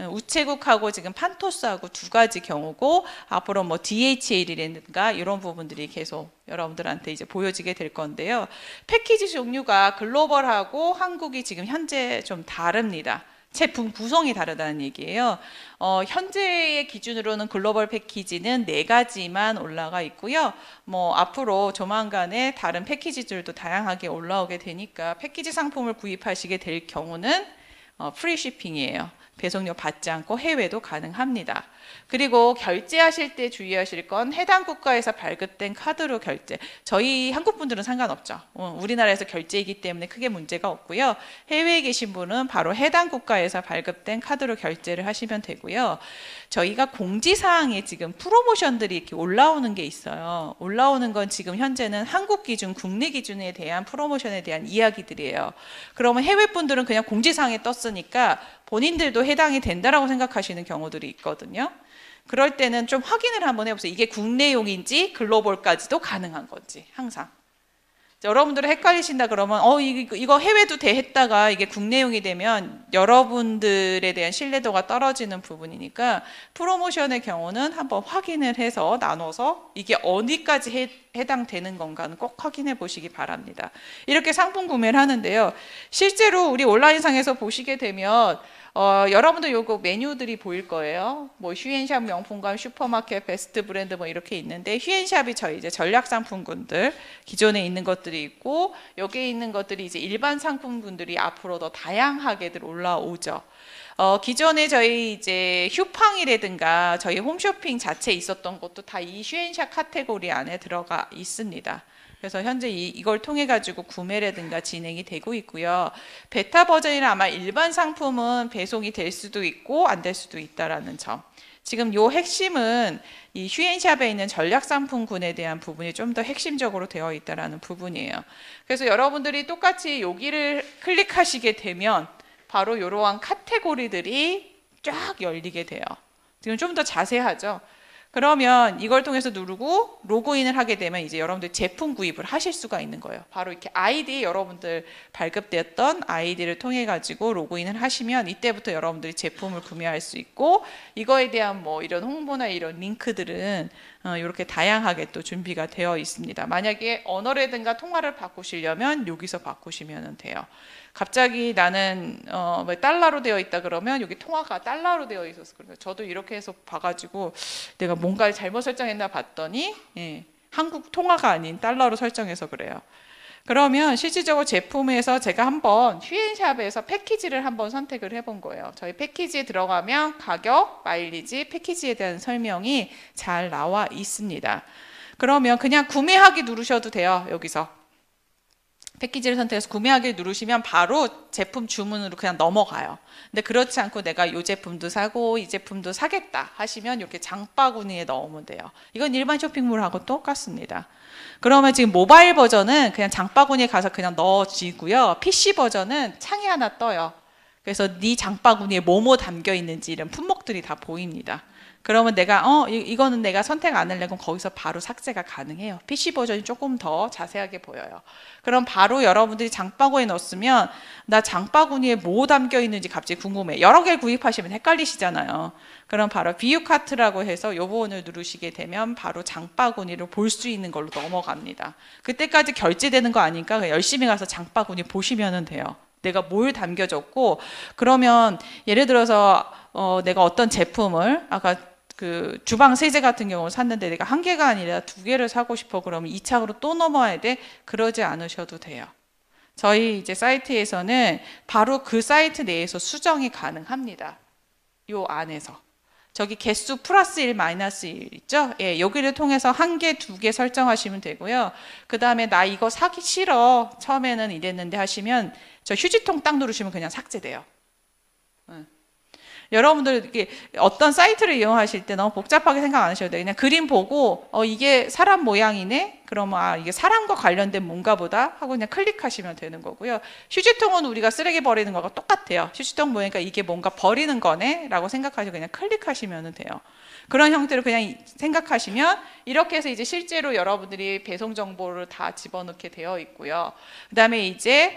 우체국하고 지금 판토스하고 두 가지 경우고 앞으로 뭐 DHL이라든가 이런 부분들이 계속 여러분들한테 이제 보여지게 될 건데요. 패키지 종류가 글로벌하고 한국이 지금 현재 좀 다릅니다. 제품 구성이 다르다는 얘기예요. 현재의 기준으로는 글로벌 패키지는 4가지만 올라가 있고요. 뭐 앞으로 조만간에 다른 패키지들도 다양하게 올라오게 되니까 패키지 상품을 구입하시게 될 경우는 프리 shipping이에요. 배송료 받지 않고 해외도 가능합니다. 그리고 결제하실 때 주의하실 건 해당 국가에서 발급된 카드로 결제. 저희 한국 분들은 상관없죠. 우리나라에서 결제이기 때문에 크게 문제가 없고요. 해외에 계신 분은 바로 해당 국가에서 발급된 카드로 결제를 하시면 되고요. 저희가 공지사항에 지금 프로모션들이 이렇게 올라오는 게 있어요. 올라오는 건 지금 현재는 한국 기준, 국내 기준에 대한 프로모션에 대한 이야기들이에요. 그러면 해외 분들은 그냥 공지사항에 떴으니까 본인들도 해당이 된다라고 생각하시는 경우들이 있거든요. 그럴 때는 좀 확인을 한번 해보세요. 이게 국내용인지 글로벌까지도 가능한 건지 항상. 여러분들이 헷갈리신다 그러면 이거 해외도 했다가 이게 국내용이 되면 여러분들에 대한 신뢰도가 떨어지는 부분이니까 프로모션의 경우는 한번 확인을 해서 나눠서 이게 어디까지 해당되는 건가는 꼭 확인해 보시기 바랍니다. 이렇게 상품 구매를 하는데요. 실제로 우리 온라인상에서 보시게 되면 여러분들 요거 메뉴들이 보일 거예요. 뭐 휴엔샵 명품관, 슈퍼마켓, 베스트 브랜드 뭐 이렇게 있는데 휴엔샵이 저희 이제 전략 상품군들 기존에 있는 것들이 있고 여기에 있는 것들이 이제 일반 상품군들이 앞으로 더 다양하게들 올라오죠. 기존에 저희 이제 휴팡이라든가 저희 홈쇼핑 자체에 있었던 것도 다 이 휴엔샵 카테고리 안에 들어가 있습니다. 그래서 현재 이걸 통해 가지고 구매라든가 진행이 되고 있고요. 베타 버전이나 아마 일반 상품은 배송이 될 수도 있고 안 될 수도 있다라는 점. 지금 요 핵심은 이 휴엔샵에 있는 전략 상품군에 대한 부분이 좀 더 핵심적으로 되어 있다라는 부분이에요. 그래서 여러분들이 똑같이 여기를 클릭하시게 되면 바로 이러한 카테고리들이 쫙 열리게 돼요. 지금 좀 더 자세하죠. 그러면 이걸 통해서 누르고 로그인을 하게 되면 이제 여러분들 제품 구입을 하실 수가 있는 거예요. 바로 이렇게 아이디 여러분들 발급되었던 아이디를 통해 가지고 로그인을 하시면 이때부터 여러분들이 제품을 구매할 수 있고 이거에 대한 뭐 이런 홍보나 이런 링크들은 이렇게 다양하게 또 준비가 되어 있습니다. 만약에 언어라든가 통화를 바꾸시려면 여기서 바꾸시면 돼요. 갑자기 나는 달러로 되어 있다 그러면 여기 통화가 달러로 되어 있어서 그래요. 저도 이렇게 해서 봐가지고 내가 뭔가를 잘못 설정했나 봤더니 한국 통화가 아닌 달러로 설정해서 그래요. 그러면 실질적으로 제품에서 제가 한번 휴엔샵에서 패키지를 한번 선택을 해본 거예요. 저희 패키지에 들어가면 가격, 마일리지, 패키지에 대한 설명이 잘 나와 있습니다. 그러면 그냥 구매하기 누르셔도 돼요. 여기서. 패키지를 선택해서 구매하기 누르시면 바로 제품 주문으로 그냥 넘어가요. 근데 그렇지 않고 내가 이 제품도 사고 이 제품도 사겠다 하시면 이렇게 장바구니에 넣으면 돼요. 이건 일반 쇼핑몰하고 똑같습니다. 그러면 지금 모바일 버전은 그냥 장바구니에 가서 그냥 넣어지고요. PC 버전은 창이 하나 떠요. 그래서 네 장바구니에 뭐뭐 담겨 있는지 이런 품목들이 다 보입니다. 그러면 내가 이거는 내가 선택 안 하려면 거기서 바로 삭제가 가능해요. PC 버전이 조금 더 자세하게 보여요. 그럼 바로 여러분들이 장바구니에 넣었으면 나 장바구니에 뭐 담겨 있는지 갑자기 궁금해. 여러 개를 구입하시면 헷갈리시잖아요. 그럼 바로 비유 카트라고 해서 이 부분을 누르시게 되면 바로 장바구니를 볼 수 있는 걸로 넘어갑니다. 그때까지 결제되는 거 아니까 열심히 가서 장바구니 보시면 돼요. 내가 뭘 담겨줬고, 그러면 예를 들어서 내가 어떤 제품을 아까 그 주방 세제 같은 경우 샀는데 내가 한 개가 아니라 두 개를 사고 싶어 그러면 2차로 또 넘어야 돼? 그러지 않으셔도 돼요. 저희 이제 사이트에서는 바로 그 사이트 내에서 수정이 가능합니다. 요 안에서. 저기 개수 플러스 1 마이너스 1 있죠? 예, 여기를 통해서 한 개, 두 개 설정하시면 되고요. 그 다음에 나 이거 사기 싫어. 처음에는 이랬는데 하시면 저 휴지통 딱 누르시면 그냥 삭제돼요. 여러분들 이게 어떤 사이트를 이용하실 때 너무 복잡하게 생각 안 하셔도 돼요. 그냥 그림 보고 이게 사람 모양이네? 그러면 이게 사람과 관련된 뭔가 보다 하고 그냥 클릭하시면 되는 거고요. 휴지통은 우리가 쓰레기 버리는 거가 똑같아요. 휴지통 보니까 이게 뭔가 버리는 거네? 라고 생각하시고 그냥 클릭하시면 돼요. 그런 형태로 그냥 생각하시면 이렇게 해서 이제 실제로 여러분들이 배송 정보를 다 집어넣게 되어 있고요. 그 다음에 이제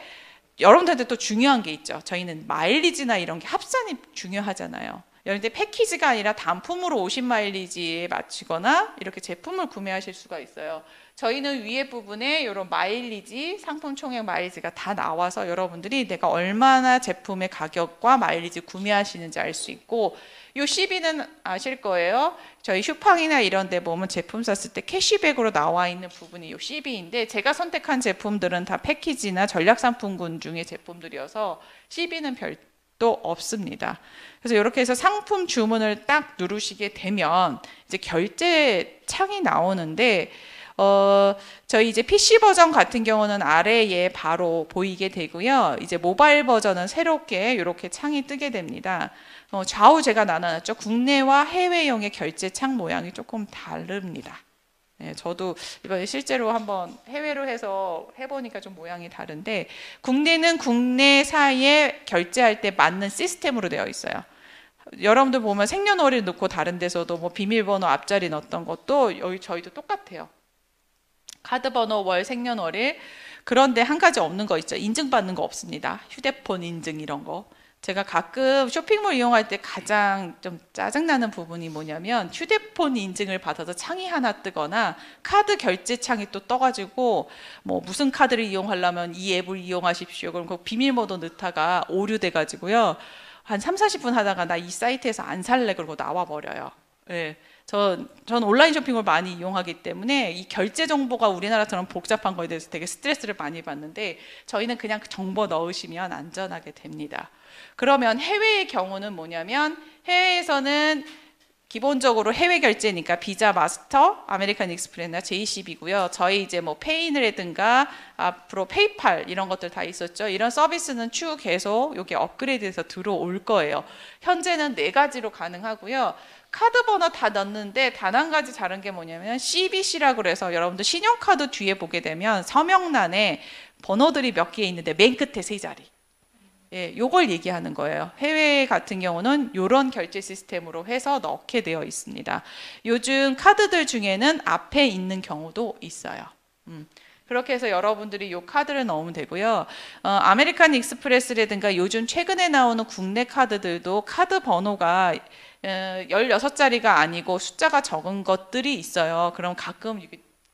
여러분들한테 또 중요한 게 있죠. 저희는 마일리지나 이런 게 합산이 중요하잖아요. 여러분들 패키지가 아니라 단품으로 50 마일리지에 맞추거나 이렇게 제품을 구매하실 수가 있어요. 저희는 위에 부분에 이런 마일리지, 상품 총액 마일리지가 다 나와서 여러분들이 내가 얼마나 제품의 가격과 마일리지 구매하시는지 알 수 있고, 요 CB는 아실 거예요. 저희 슈팡이나 이런 데 보면 제품 샀을 때 캐시백으로 나와 있는 부분이 요 CB인데 제가 선택한 제품들은 다 패키지나 전략상품군 중의 제품들이어서 CB는 별도 없습니다. 그래서 이렇게 해서 상품 주문을 딱 누르시게 되면 이제 결제 창이 나오는데 저희 이제 PC 버전 같은 경우는 아래에 바로 보이게 되고요. 이제 모바일 버전은 새롭게 이렇게 창이 뜨게 됩니다. 좌우 제가 나눠놨죠. 국내와 해외용의 결제 창 모양이 조금 다릅니다. 네, 저도 이번에 실제로 한번 해외로 해서 해보니까 좀 모양이 다른데, 국내는 국내사에 결제할 때 맞는 시스템으로 되어 있어요. 여러분들 보면 생년월일 넣고 다른 데서도 뭐 비밀번호 앞자리 넣었던 것도 여기 저희도 똑같아요. 카드 번호, 월, 생년월일. 그런데 한 가지 없는 거 있죠. 인증받는 거 없습니다. 휴대폰 인증 이런 거. 제가 가끔 쇼핑몰 이용할 때 가장 좀 짜증나는 부분이 뭐냐면 휴대폰 인증을 받아서 창이 하나 뜨거나 카드 결제 창이 또 떠가지고 뭐 무슨 카드를 이용하려면 이 앱을 이용하십시오. 그럼 그 비밀번호 넣다가 오류돼가지고요. 한 3, 40분 하다가 나 이 사이트에서 안 살래 그러고 나와버려요. 네. 전 온라인 쇼핑을 많이 이용하기 때문에 이 결제 정보가 우리나라처럼 복잡한 거에 대해서 되게 스트레스를 많이 받는데 저희는 그냥 정보 넣으시면 안전하게 됩니다. 그러면 해외의 경우는 뭐냐면 해외에서는 기본적으로 해외 결제니까 비자, 마스터, 아메리칸 익스프레스나 JCB고요. 저희 이제 뭐 페이라든가 앞으로 페이팔 이런 것들 다 있었죠. 이런 서비스는 추후 계속 여기 업그레이드해서 들어올 거예요. 현재는 4가지로 가능하고요. 카드 번호 다 넣는데 단 한 가지 다른 게 뭐냐면 CBC라고 그래서 여러분들 신용카드 뒤에 보게 되면 서명란에 번호들이 몇 개 있는데 맨 끝에 3자리. 예, 요걸 얘기하는 거예요. 해외 같은 경우는 이런 결제 시스템으로 해서 넣게 되어 있습니다. 요즘 카드들 중에는 앞에 있는 경우도 있어요. 그렇게 해서 여러분들이 이 카드를 넣으면 되고요. 아메리칸 익스프레스라든가 요즘 최근에 나오는 국내 카드들도 카드 번호가 16자리가 아니고 숫자가 적은 것들이 있어요. 그럼 가끔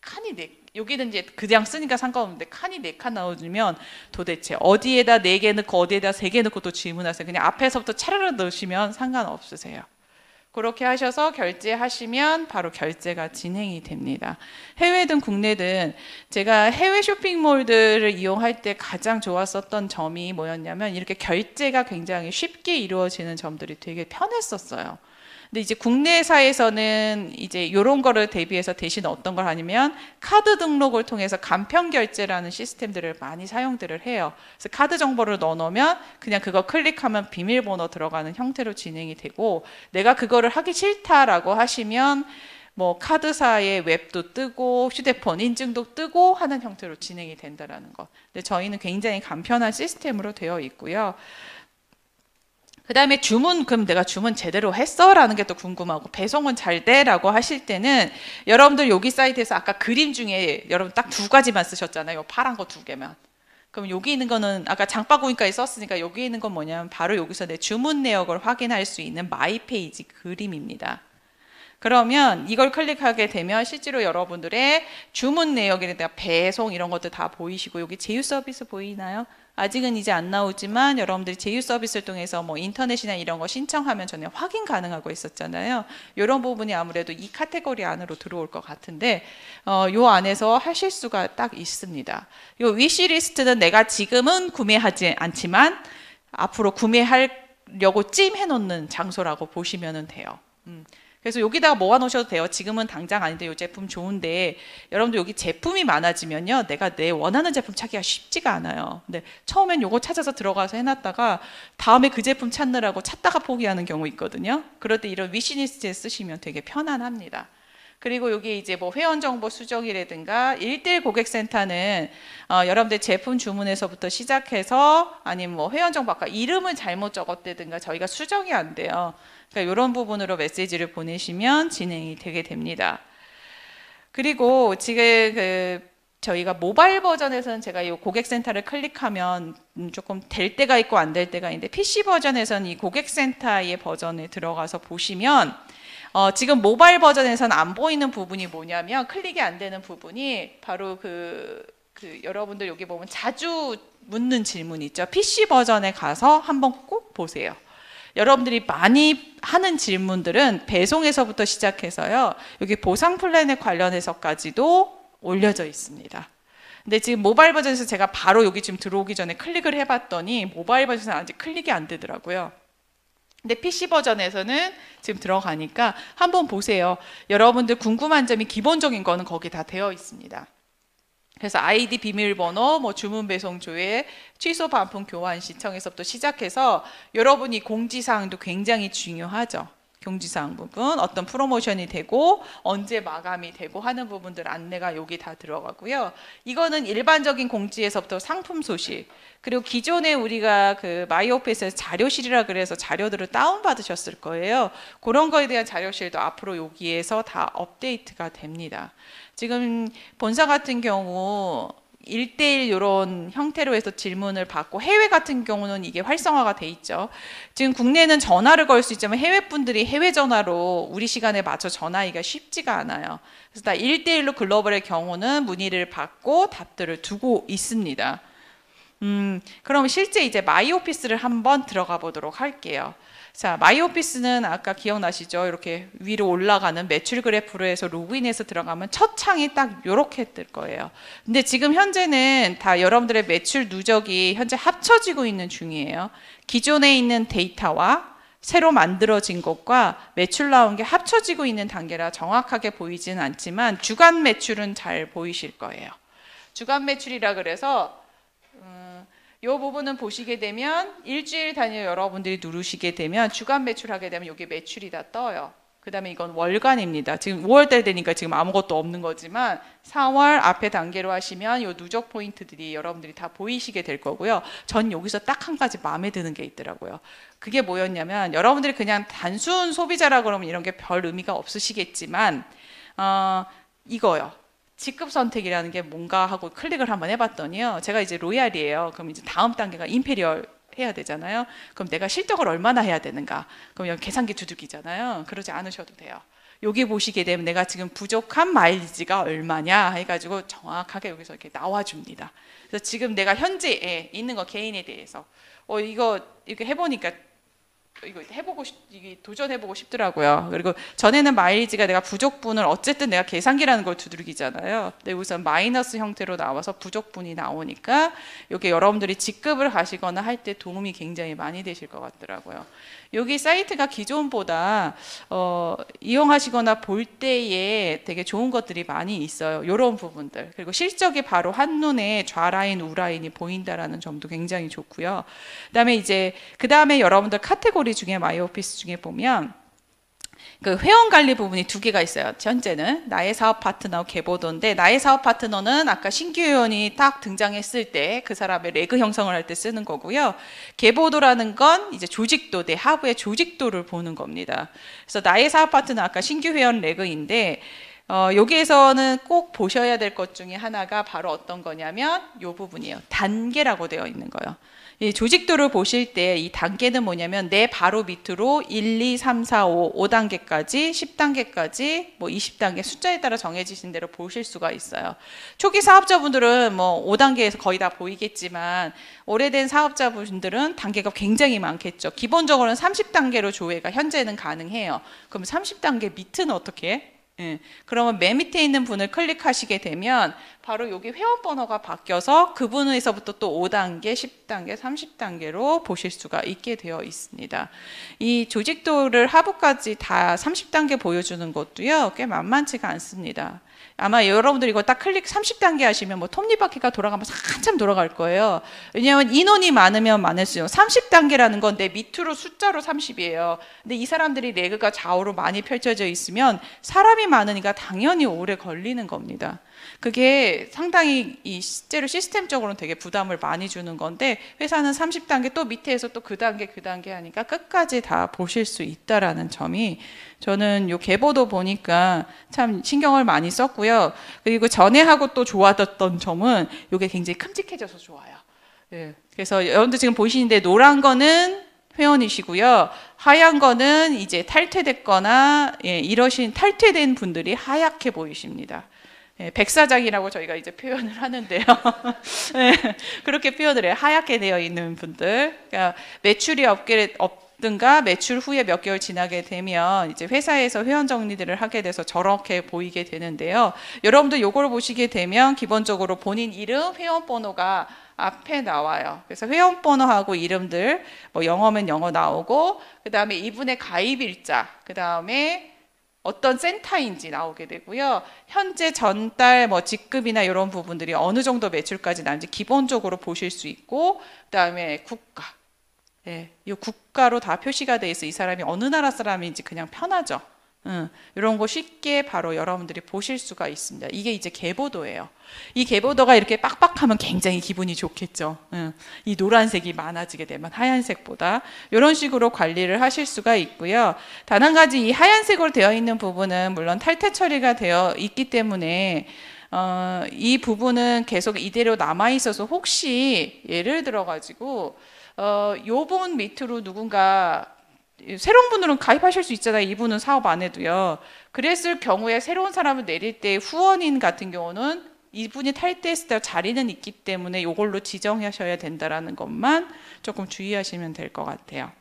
칸이 여기는 이제 그냥 쓰니까 상관없는데 칸이 4칸 나오면 도대체 어디에다 4개 넣고 어디에다 3개 넣고 또 질문하세요. 그냥 앞에서부터 차례로 넣으시면 상관없으세요. 그렇게 하셔서 결제하시면 바로 결제가 진행이 됩니다. 해외든 국내든 제가 해외 쇼핑몰들을 이용할 때 가장 좋았었던 점이 뭐였냐면 이렇게 결제가 굉장히 쉽게 이루어지는 점들이 되게 편했었어요. 근데 이제 국내사에서는 이제 이런 거를 대비해서 대신 어떤 걸 하냐면 카드 등록을 통해서 간편 결제라는 시스템들을 많이 사용들을 해요. 그래서 카드 정보를 넣어놓으면 그냥 그거 클릭하면 비밀번호 들어가는 형태로 진행이 되고, 내가 그거를 하기 싫다라고 하시면 뭐 카드사의 웹도 뜨고 휴대폰 인증도 뜨고 하는 형태로 진행이 된다라는 것. 근데 저희는 굉장히 간편한 시스템으로 되어 있고요. 그 다음에 주문, 그럼 내가 주문 제대로 했어? 라는 게 또 궁금하고 배송은 잘 돼? 라고 하실 때는 여러분들 여기 사이트에서 아까 그림 중에 여러분 딱 2가지만 쓰셨잖아요. 파란 거 2개만. 그럼 여기 있는 거는 아까 장바구니까지 썼으니까 여기 있는 건 뭐냐면 바로 여기서 내 주문 내역을 확인할 수 있는 마이 페이지 그림입니다. 그러면 이걸 클릭하게 되면 실제로 여러분들의 주문 내역이나 배송 이런 것들 다 보이시고, 여기 제휴 서비스 보이나요? 아직은 이제 안 나오지만 여러분들이 제휴 서비스를 통해서 뭐 인터넷이나 이런 거 신청하면 전에 확인 가능하고 있었잖아요. 이런 부분이 아무래도 이 카테고리 안으로 들어올 것 같은데 요 안에서 하실 수가 딱 있습니다. 요 위시리스트는 내가 지금은 구매하지 않지만 앞으로 구매하려고 찜해 놓는 장소라고 보시면 돼요. 그래서 여기다가 모아 놓으셔도 돼요. 지금은 당장 아닌데 이 제품 좋은데 여러분들 여기 제품이 많아지면요. 내가 내 원하는 제품 찾기가 쉽지가 않아요. 근데 처음엔 요거 찾아서 들어가서 해놨다가 다음에 그 제품 찾느라고 찾다가 포기하는 경우 있거든요. 그럴 때 이런 위시리스트에 쓰시면 되게 편안합니다. 그리고 여기 이제 뭐 회원정보 수정이라든가 1대1 고객센터는 여러분들 제품 주문에서부터 시작해서 아니면 뭐 회원정보 아까 이름을 잘못 적었다든가 저희가 수정이 안 돼요. 그러니까 이런 부분으로 메시지를 보내시면 진행이 되게 됩니다. 그리고 지금 저희가 모바일 버전에서는 제가 이 고객센터를 클릭하면 조금 될 때가 있고 안 될 때가 있는데 PC 버전에서는 이 고객센터의 버전에 들어가서 보시면 지금 모바일 버전에서는 안 보이는 부분이 뭐냐면 클릭이 안 되는 부분이 바로 여러분들 여기 보면 자주 묻는 질문 있죠. PC 버전에 가서 한번 꼭 보세요. 여러분들이 많이 하는 질문들은 배송에서부터 시작해서요. 여기 보상 플랜에 관련해서까지도 올려져 있습니다. 근데 지금 모바일 버전에서 제가 바로 여기 지금 들어오기 전에 클릭을 해봤더니 모바일 버전에서는 아직 클릭이 안 되더라고요. 근데 PC 버전에서는 지금 들어가니까 한번 보세요. 여러분들 궁금한 점이 기본적인 거는 거기 다 되어 있습니다. 그래서 아이디 비밀번호, 뭐 주문 배송 조회, 취소 반품 교환 시청에서부터 시작해서 여러분이 공지사항도 굉장히 중요하죠. 공지사항 부분, 어떤 프로모션이 되고 언제 마감이 되고 하는 부분들 안내가 여기 다 들어가고요. 이거는 일반적인 공지에서부터 상품 소식, 그리고 기존에 우리가 그 마이오피스에서 자료실이라 그래서 자료들을 다운받으셨을 거예요. 그런 거에 대한 자료실도 앞으로 여기에서 다 업데이트가 됩니다. 지금 본사 같은 경우 1대1 이런 형태로 해서 질문을 받고 해외 같은 경우는 이게 활성화가 돼 있죠. 지금 국내는 전화를 걸 수 있지만 해외 분들이 해외 전화로 우리 시간에 맞춰 전화하기가 쉽지가 않아요. 그래서 다 1대1로 글로벌의 경우는 문의를 받고 답들을 두고 있습니다. 그럼 실제 이제 마이오피스를 한번 들어가 보도록 할게요. 자, 마이오피스는 아까 기억나시죠? 이렇게 위로 올라가는 매출 그래프로 해서 로그인해서 들어가면 첫 창이 딱 이렇게 뜰 거예요. 근데 지금 현재는 다 여러분들의 매출 누적이 현재 합쳐지고 있는 중이에요. 기존에 있는 데이터와 새로 만들어진 것과 매출 나온 게 합쳐지고 있는 단계라 정확하게 보이지는 않지만 주간 매출은 잘 보이실 거예요. 주간 매출이라 그래서 이 부분은 보시게 되면 일주일 단위로 여러분들이 누르시게 되면 주간 매출하게 되면 여기 매출이 다 떠요. 그 다음에 이건 월간입니다. 지금 5월달 되니까 지금 아무것도 없는 거지만 4월 앞에 단계로 하시면 이 누적 포인트들이 여러분들이 다 보이시게 될 거고요. 전 여기서 딱 한 가지 마음에 드는 게 있더라고요. 그게 뭐였냐면 여러분들이 그냥 단순 소비자라 그러면 이런 게 별 의미가 없으시겠지만 이거요. 직급 선택이라는 게 뭔가 하고 클릭을 한번 해봤더니요. 제가 이제 로얄이에요. 그럼 이제 다음 단계가 임페리얼 해야 되잖아요. 그럼 내가 실적을 얼마나 해야 되는가? 그럼 여기 계산기 두들기잖아요. 그러지 않으셔도 돼요. 여기 보시게 되면 내가 지금 부족한 마일리지가 얼마냐 해가지고 정확하게 여기서 이렇게 나와줍니다. 그래서 지금 내가 현재에 있는 거 개인에 대해서 이거 이렇게 해보니까 이거 이게 도전해보고 싶더라고요. 그리고 전에는 마일리지가 내가 부족분을 어쨌든 내가 계산기라는 걸 두들기잖아요. 근데 우선 마이너스 형태로 나와서 부족분이 나오니까 이게 여러분들이 직급을 가시거나 할 때 도움이 굉장히 많이 되실 것 같더라고요. 여기 사이트가 기존보다 이용하시거나 볼 때에 되게 좋은 것들이 많이 있어요. 이런 부분들. 그리고 실적이 바로 한눈에 좌라인, 우라인이 보인다라는 점도 굉장히 좋고요. 그다음에 여러분들 카테고리 중에 마이오피스 중에 보면 그 회원 관리 부분이 두 개가 있어요. 현재는 나의 사업 파트너 계보도인데 나의 사업 파트너는 아까 신규 회원이 딱 등장했을 때 그 사람의 레그 형성을 할 때 쓰는 거고요. 계보도라는 건 이제 조직도, 내 하부의 조직도를 보는 겁니다. 그래서 나의 사업 파트너 아까 신규 회원 레그인데 여기에서는 꼭 보셔야 될 것 중에 하나가 바로 어떤 거냐면 이 부분이에요. 단계라고 되어 있는 거예요. 이 조직도를 보실 때 이 단계는 뭐냐면 내 바로 밑으로 1, 2, 3, 4, 5, 5단계까지, 10단계까지, 뭐 20단계 숫자에 따라 정해지신 대로 보실 수가 있어요. 초기 사업자분들은 뭐 5단계에서 거의 다 보이겠지만 오래된 사업자분들은 단계가 굉장히 많겠죠. 기본적으로는 30단계로 조회가 현재는 가능해요. 그럼 30단계 밑은 어떻게 해? 예, 그러면 맨 밑에 있는 분을 클릭하시게 되면 바로 여기 회원 번호가 바뀌어서 그분에서부터 또 5단계, 10단계, 30단계로 보실 수가 있게 되어 있습니다. 이 조직도를 하부까지 다 30단계 보여주는 것도요, 꽤 만만치가 않습니다. 아마 여러분들 이거 딱 클릭 30단계 하시면 뭐 톱니바퀴가 돌아가면서 한참 돌아갈 거예요. 왜냐하면 인원이 많으면 많을수록 30단계라는 건 내 밑으로 숫자로 30이에요. 근데 이 사람들이 레그가 좌우로 많이 펼쳐져 있으면 사람이 많으니까 당연히 오래 걸리는 겁니다. 그게 상당히 이 실제로 시스템적으로는 되게 부담을 많이 주는 건데 회사는 30단계 또 밑에서 또 그 단계 하니까 끝까지 다 보실 수 있다라는 점이 저는 요 계보도 보니까 참 신경을 많이 썼고요. 그리고 전에 하고 또 좋아졌던 점은 요게 굉장히 큼직해져서 좋아요. 예. 그래서 여러분들 지금 보시는데 노란 거는 회원이시고요. 하얀 거는 이제 탈퇴됐거나 예, 이러신 탈퇴된 분들이 하얗게 보이십니다. 예, 백사장이라고 저희가 이제 표현을 하는데요. 예, 그렇게 표현을 해요. 하얗게 되어 있는 분들. 그러니까 매출이 없든가 매출 후에 몇 개월 지나게 되면 이제 회사에서 회원 정리들을 하게 돼서 저렇게 보이게 되는데요. 여러분들 요걸 보시게 되면 기본적으로 본인 이름, 회원 번호가 앞에 나와요. 그래서 회원 번호하고 이름들, 뭐 영어면 영어 나오고, 그 다음에 이분의 가입일자, 그 다음에 어떤 센터인지 나오게 되고요. 현재 전달 뭐 직급이나 이런 부분들이 어느 정도 매출까지 나는지 기본적으로 보실 수 있고, 그다음에 국가, 예, 이 국가로 다 표시가 돼 있어 이 사람이 어느 나라 사람인지 그냥 편하죠. 이런 거 쉽게 바로 여러분들이 보실 수가 있습니다. 이게 이제 계보도예요. 이 계보도가 이렇게 빡빡하면 굉장히 기분이 좋겠죠. 이 노란색이 많아지게 되면 하얀색보다 이런 식으로 관리를 하실 수가 있고요. 단 한 가지 이 하얀색으로 되어 있는 부분은 물론 탈퇴 처리가 되어 있기 때문에 이 부분은 계속 이대로 남아 있어서 혹시 예를 들어 가지고 요 분 밑으로 누군가 새로운 분들은 가입하실 수 있잖아요. 이분은 사업 안 해도요. 그랬을 경우에 새로운 사람을 내릴 때 후원인 같은 경우는 이분이 탈퇴했을 때 자리는 있기 때문에 이걸로 지정하셔야 된다라는 것만 조금 주의하시면 될 것 같아요.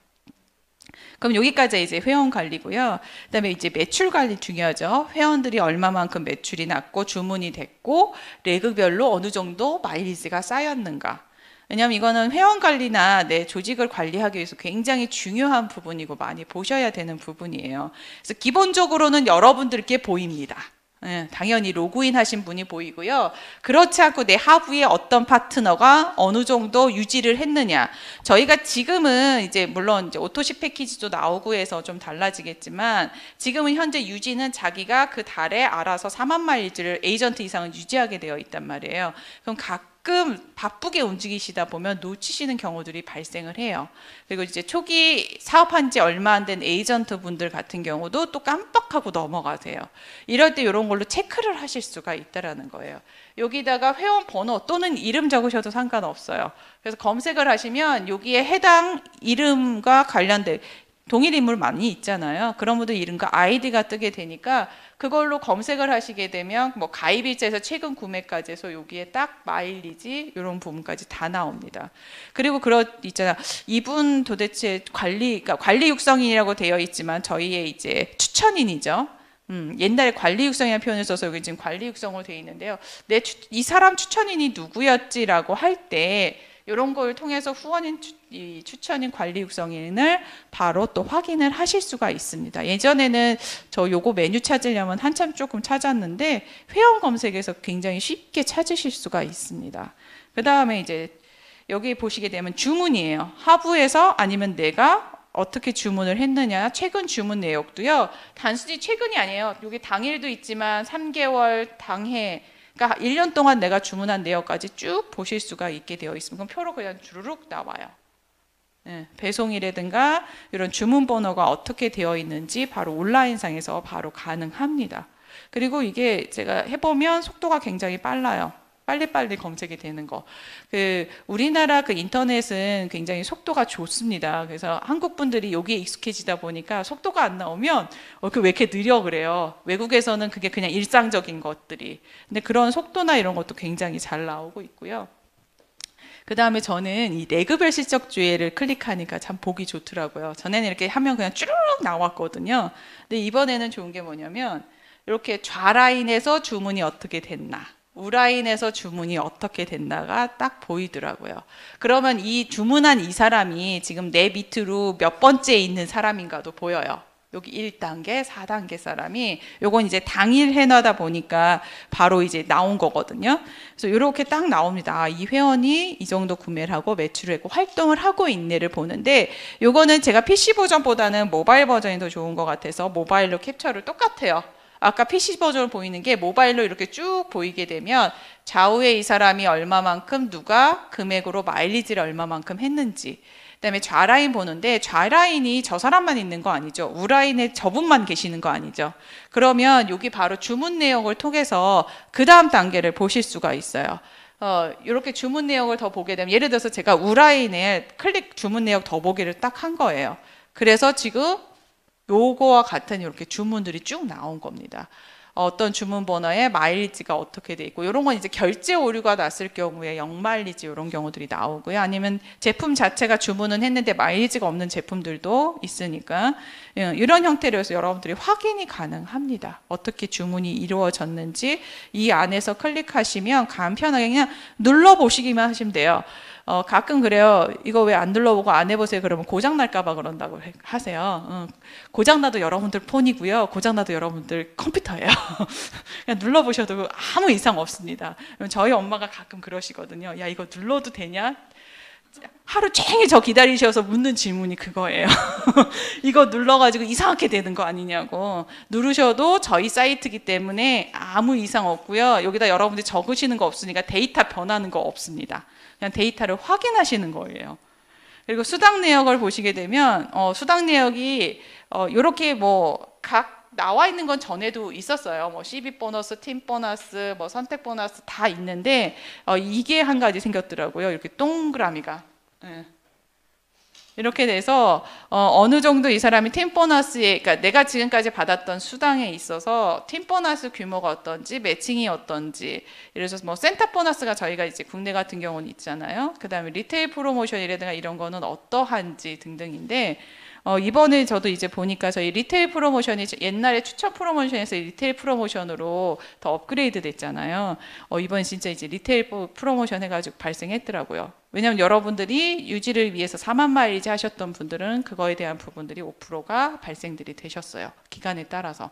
그럼 여기까지 이제 회원 관리고요. 그다음에 이제 매출 관리 중요하죠. 회원들이 얼마만큼 매출이 났고 주문이 됐고 레그별로 어느 정도 마일리지가 쌓였는가. 왜냐하면 이거는 회원 관리나 내 조직을 관리하기 위해서 굉장히 중요한 부분이고 많이 보셔야 되는 부분이에요. 그래서 기본적으로는 여러분들께 보입니다. 예, 당연히 로그인 하신 분이 보이고요. 그렇지 않고 내 하부에 어떤 파트너가 어느 정도 유지를 했느냐. 저희가 지금은 이제 물론 이제 오토식 패키지도 나오고 해서 좀 달라지겠지만 지금은 현재 유지는 자기가 그 달에 알아서 4만 마일즈를 에이전트 이상은 유지하게 되어 있단 말이에요. 그럼 가끔 바쁘게 움직이시다 보면 놓치시는 경우들이 발생을 해요. 그리고 이제 초기 사업한 지 얼마 안 된 에이전트 분들 같은 경우도 또 깜빡하고 넘어가세요. 이럴 때 이런 걸로 체크를 하실 수가 있다라는 거예요. 여기다가 회원 번호 또는 이름 적으셔도 상관없어요. 그래서 검색을 하시면 여기에 해당 이름과 관련된 동일 인물 많이 있잖아요. 그런 분들 이름과 아이디가 뜨게 되니까 그걸로 검색을 하시게 되면 뭐 가입일자에서 최근 구매까지 해서 여기에 딱 마일리지 이런 부분까지 다 나옵니다. 그리고 있잖아. 이분 도대체 그러니까 관리 육성인이라고 되어 있지만 저희의 이제 추천인이죠. 옛날에 관리 육성이라는 표현을 써서 여기 지금 관리 육성으로 되어 있는데요. 이 사람 추천인이 누구였지라고 할 때 이런 걸 통해서 후원인 추천인 관리 육성인을 바로 또 확인을 하실 수가 있습니다. 예전에는 저 요거 메뉴 찾으려면 한참 조금 찾았는데 회원 검색에서 굉장히 쉽게 찾으실 수가 있습니다. 그 다음에 이제 여기 보시게 되면 주문이에요. 하부에서 아니면 내가 어떻게 주문을 했느냐, 최근 주문 내역도요. 단순히 최근이 아니에요. 여기 당일도 있지만 3개월, 당해, 그러니까 1년 동안 내가 주문한 내역까지 쭉 보실 수가 있게 되어 있습니다. 그럼 표로 그냥 주르륵 나와요. 네, 배송이라든가 이런 주문 번호가 어떻게 되어 있는지 바로 온라인상에서 바로 가능합니다. 그리고 이게 제가 해보면 속도가 굉장히 빨라요. 빨리빨리 검색이 되는 거. 우리나라 인터넷은 굉장히 속도가 좋습니다. 그래서 한국 분들이 여기에 익숙해지다 보니까 속도가 안 나오면 왜 이렇게 느려 그래요. 외국에서는 그게 그냥 일상적인 것들이. 근데 그런 속도나 이런 것도 굉장히 잘 나오고 있고요. 그 다음에 저는 이 레그별 실적주의를 클릭하니까 참 보기 좋더라고요. 전에는 이렇게 하면 그냥 쭈르륵 나왔거든요. 근데 이번에는 좋은 게 뭐냐면 이렇게 좌라인에서 주문이 어떻게 됐나, 우라인에서 주문이 어떻게 됐나가 딱 보이더라고요. 그러면 이 주문한 이 사람이 지금 내 밑으로 몇 번째에 있는 사람인가도 보여요. 여기 1단계, 4단계 사람이, 요건 이제 당일 해놔다 보니까 바로 이제 나온 거거든요. 그래서 이렇게 딱 나옵니다. 아, 이 회원이 이 정도 구매를 하고 매출을 했고 활동을 하고 있네를 보는데, 요거는 제가 PC 버전보다는 모바일 버전이 더 좋은 것 같아서 모바일로 캡처를 똑같아요. 아까 PC 버전을 보이는 게 모바일로 이렇게 쭉 보이게 되면 좌우에 이 사람이 얼마만큼 누가 금액으로 마일리지를 얼마만큼 했는지, 그다음에 좌라인 보는데 좌라인이 저 사람만 있는 거 아니죠. 우라인에 저분만 계시는 거 아니죠. 그러면 여기 바로 주문 내역을 통해서 그 다음 단계를 보실 수가 있어요. 이렇게 주문 내역을 더 보게 되면, 예를 들어서 제가 우라인에 클릭 주문 내역 더 보기를 딱 한 거예요. 그래서 지금 요거와 같은 이렇게 주문들이 쭉 나온 겁니다. 어떤 주문 번호에 마일리지가 어떻게 돼 있고, 이런 건 이제 결제 오류가 났을 경우에 0마일리지 이런 경우들이 나오고요. 아니면 제품 자체가 주문은 했는데 마일리지가 없는 제품들도 있으니까 이런 형태로 해서 여러분들이 확인이 가능합니다. 어떻게 주문이 이루어졌는지 이 안에서 클릭하시면 간편하게 그냥 눌러보시기만 하시면 돼요. 가끔 그래요. 이거 왜 안 눌러보고 안 해보세요? 그러면 고장날까봐 그런다고 하세요. 고장나도 여러분들 폰이고요. 고장나도 여러분들 컴퓨터예요. 그냥 눌러보셔도 아무 이상 없습니다. 저희 엄마가 가끔 그러시거든요. 야, 이거 눌러도 되냐? 하루 종일 저 기다리셔서 묻는 질문이 그거예요. 이거 눌러가지고 이상하게 되는 거 아니냐고. 누르셔도 저희 사이트이기 때문에 아무 이상 없고요. 여기다 여러분들이 적으시는 거 없으니까 데이터 변하는 거 없습니다. 그냥 데이터를 확인하시는 거예요. 그리고 수당 내역을 보시게 되면 수당 내역이 이렇게 각 나와 있는 건 전에도 있었어요. CB 보너스, 팀 보너스, 선택 보너스 다 있는데 이게 한 가지 생겼더라고요. 이렇게 동그라미가. 네. 이렇게 돼서 어느 정도 이 사람이 팀 보너스에, 그러니까 내가 지금까지 받았던 수당에 있어서 팀 보너스 규모가 어떤지, 매칭이 어떤지, 예를 들어서 센터 보너스가 저희가 이제 국내 같은 경우는 있잖아요. 그 다음에 리테일 프로모션이라든가 이런 거는 어떠한지 등등인데, 이번에 저도 이제 보니까 저희 리테일 프로모션이 옛날에 추천 프로모션에서 리테일 프로모션으로 더 업그레이드 됐잖아요. 이번 진짜 이제 리테일 프로모션 해가지고 발생했더라고요. 왜냐하면 여러분들이 유지를 위해서 4만 마일리지 하셨던 분들은 그거에 대한 부분들이 5%가 발생들이 되셨어요. 기간에 따라서.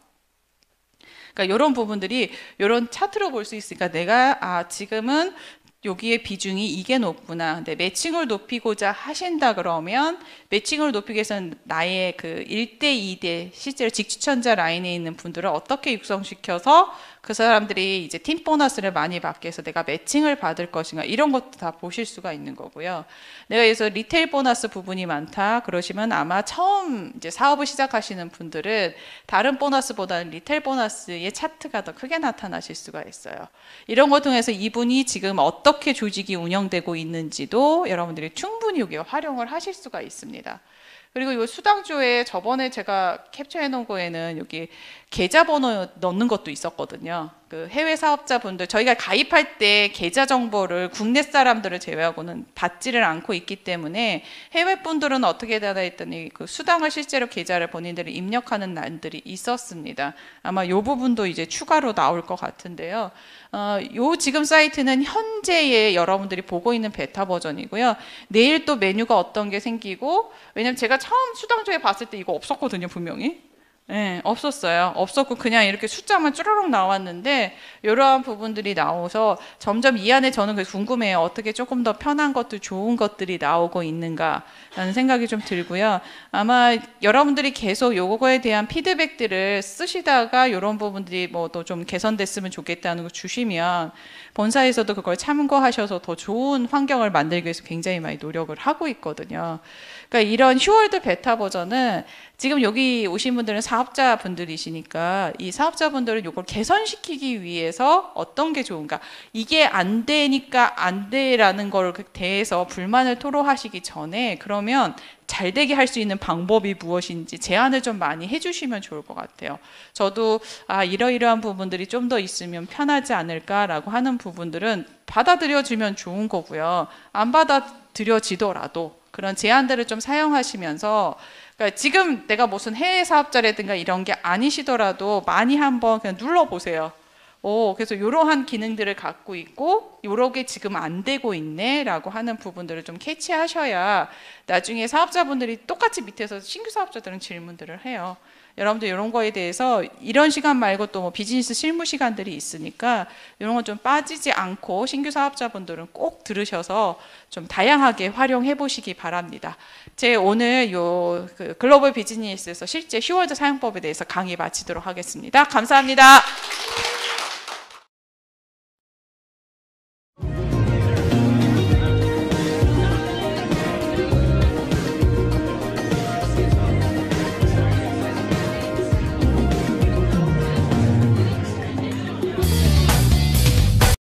그러니까 이런 부분들이 이런 차트로 볼 수 있으니까 내가 지금은 여기에 비중이 이게 높구나. 근데 매칭을 높이고자 하신다 그러면 매칭을 높이기 위해서는 나의 그 1대 2대 실제로 직추천자 라인에 있는 분들을 어떻게 육성시켜서 그 사람들이 이제 팀 보너스를 많이 받게 해서 내가 매칭을 받을 것인가, 이런 것도 다 보실 수가 있는 거고요. 내가 그래서 리테일 보너스 부분이 많다 그러시면 아마 처음 이제 사업을 시작하시는 분들은 다른 보너스보다는 리테일 보너스의 차트가 더 크게 나타나실 수가 있어요. 이런 걸 통해서 이분이 지금 어떻게 조직이 운영되고 있는지도 여러분들이 충분히 여기 활용을 하실 수가 있습니다. 그리고 이 수당조에 저번에 제가 캡처해 놓은 거에는 여기 계좌번호 넣는 것도 있었거든요. 그 해외 사업자분들, 저희가 가입할 때 계좌 정보를 국내 사람들을 제외하고는 받지를 않고 있기 때문에 해외 분들은 어떻게 되나 했더니 그 수당을 실제로 계좌를 본인들이 입력하는 날들이 있었습니다. 아마 이 부분도 이제 추가로 나올 것 같은데요. 요 지금 사이트는 현재의 여러분들이 보고 있는 베타 버전이고요. 내일 또 메뉴가 어떤 게 생기고, 왜냐면 제가 처음 수당조에 봤을 때 이거 없었거든요, 분명히. 네, 없었어요. 없었고 그냥 이렇게 숫자만 쭈르륵 나왔는데 이러한 부분들이 나와서 점점 이 안에 저는 궁금해요. 어떻게 조금 더 편한 것들, 좋은 것들이 나오고 있는가라는 생각이 좀 들고요. 아마 여러분들이 계속 요거에 대한 피드백들을 쓰시다가 이런 부분들이 또 좀 개선됐으면 좋겠다는 거 주시면 본사에서도 그걸 참고하셔서 더 좋은 환경을 만들기 위해서 굉장히 많이 노력을 하고 있거든요. 그러니까 이런 휴월드 베타 버전은 지금 여기 오신 분들은 사업자분들이시니까 이 사업자분들은 이걸 개선시키기 위해서 어떤 게 좋은가, 이게 안 되니까 안 돼라는 걸 대해서 불만을 토로하시기 전에 그러면 잘 되게 할 수 있는 방법이 무엇인지 제안을 좀 많이 해주시면 좋을 것 같아요. 저도 이러이러한 부분들이 좀 더 있으면 편하지 않을까라고 하는 부분들은 받아들여주면 좋은 거고요. 안 받아들여지더라도 그런 제안들을 좀 사용하시면서, 그러니까 지금 내가 무슨 해외 사업자라든가 이런 게 아니시더라도 많이 한번 그냥 눌러보세요. 그래서 이러한 기능들을 갖고 있고 요렇게 지금 안 되고 있네 라고 하는 부분들을 좀 캐치하셔야 나중에 사업자분들이 똑같이 밑에서 신규 사업자들은 질문들을 해요. 여러분들 이런 거에 대해서 이런 시간 말고 또 뭐 비즈니스 실무 시간들이 있으니까 이런 건 좀 빠지지 않고 신규 사업자분들은 꼭 들으셔서 좀 다양하게 활용해 보시기 바랍니다. 제 오늘 그 글로벌 비즈니스에서 실제 휴월드 사용법에 대해서 강의 마치도록 하겠습니다. 감사합니다.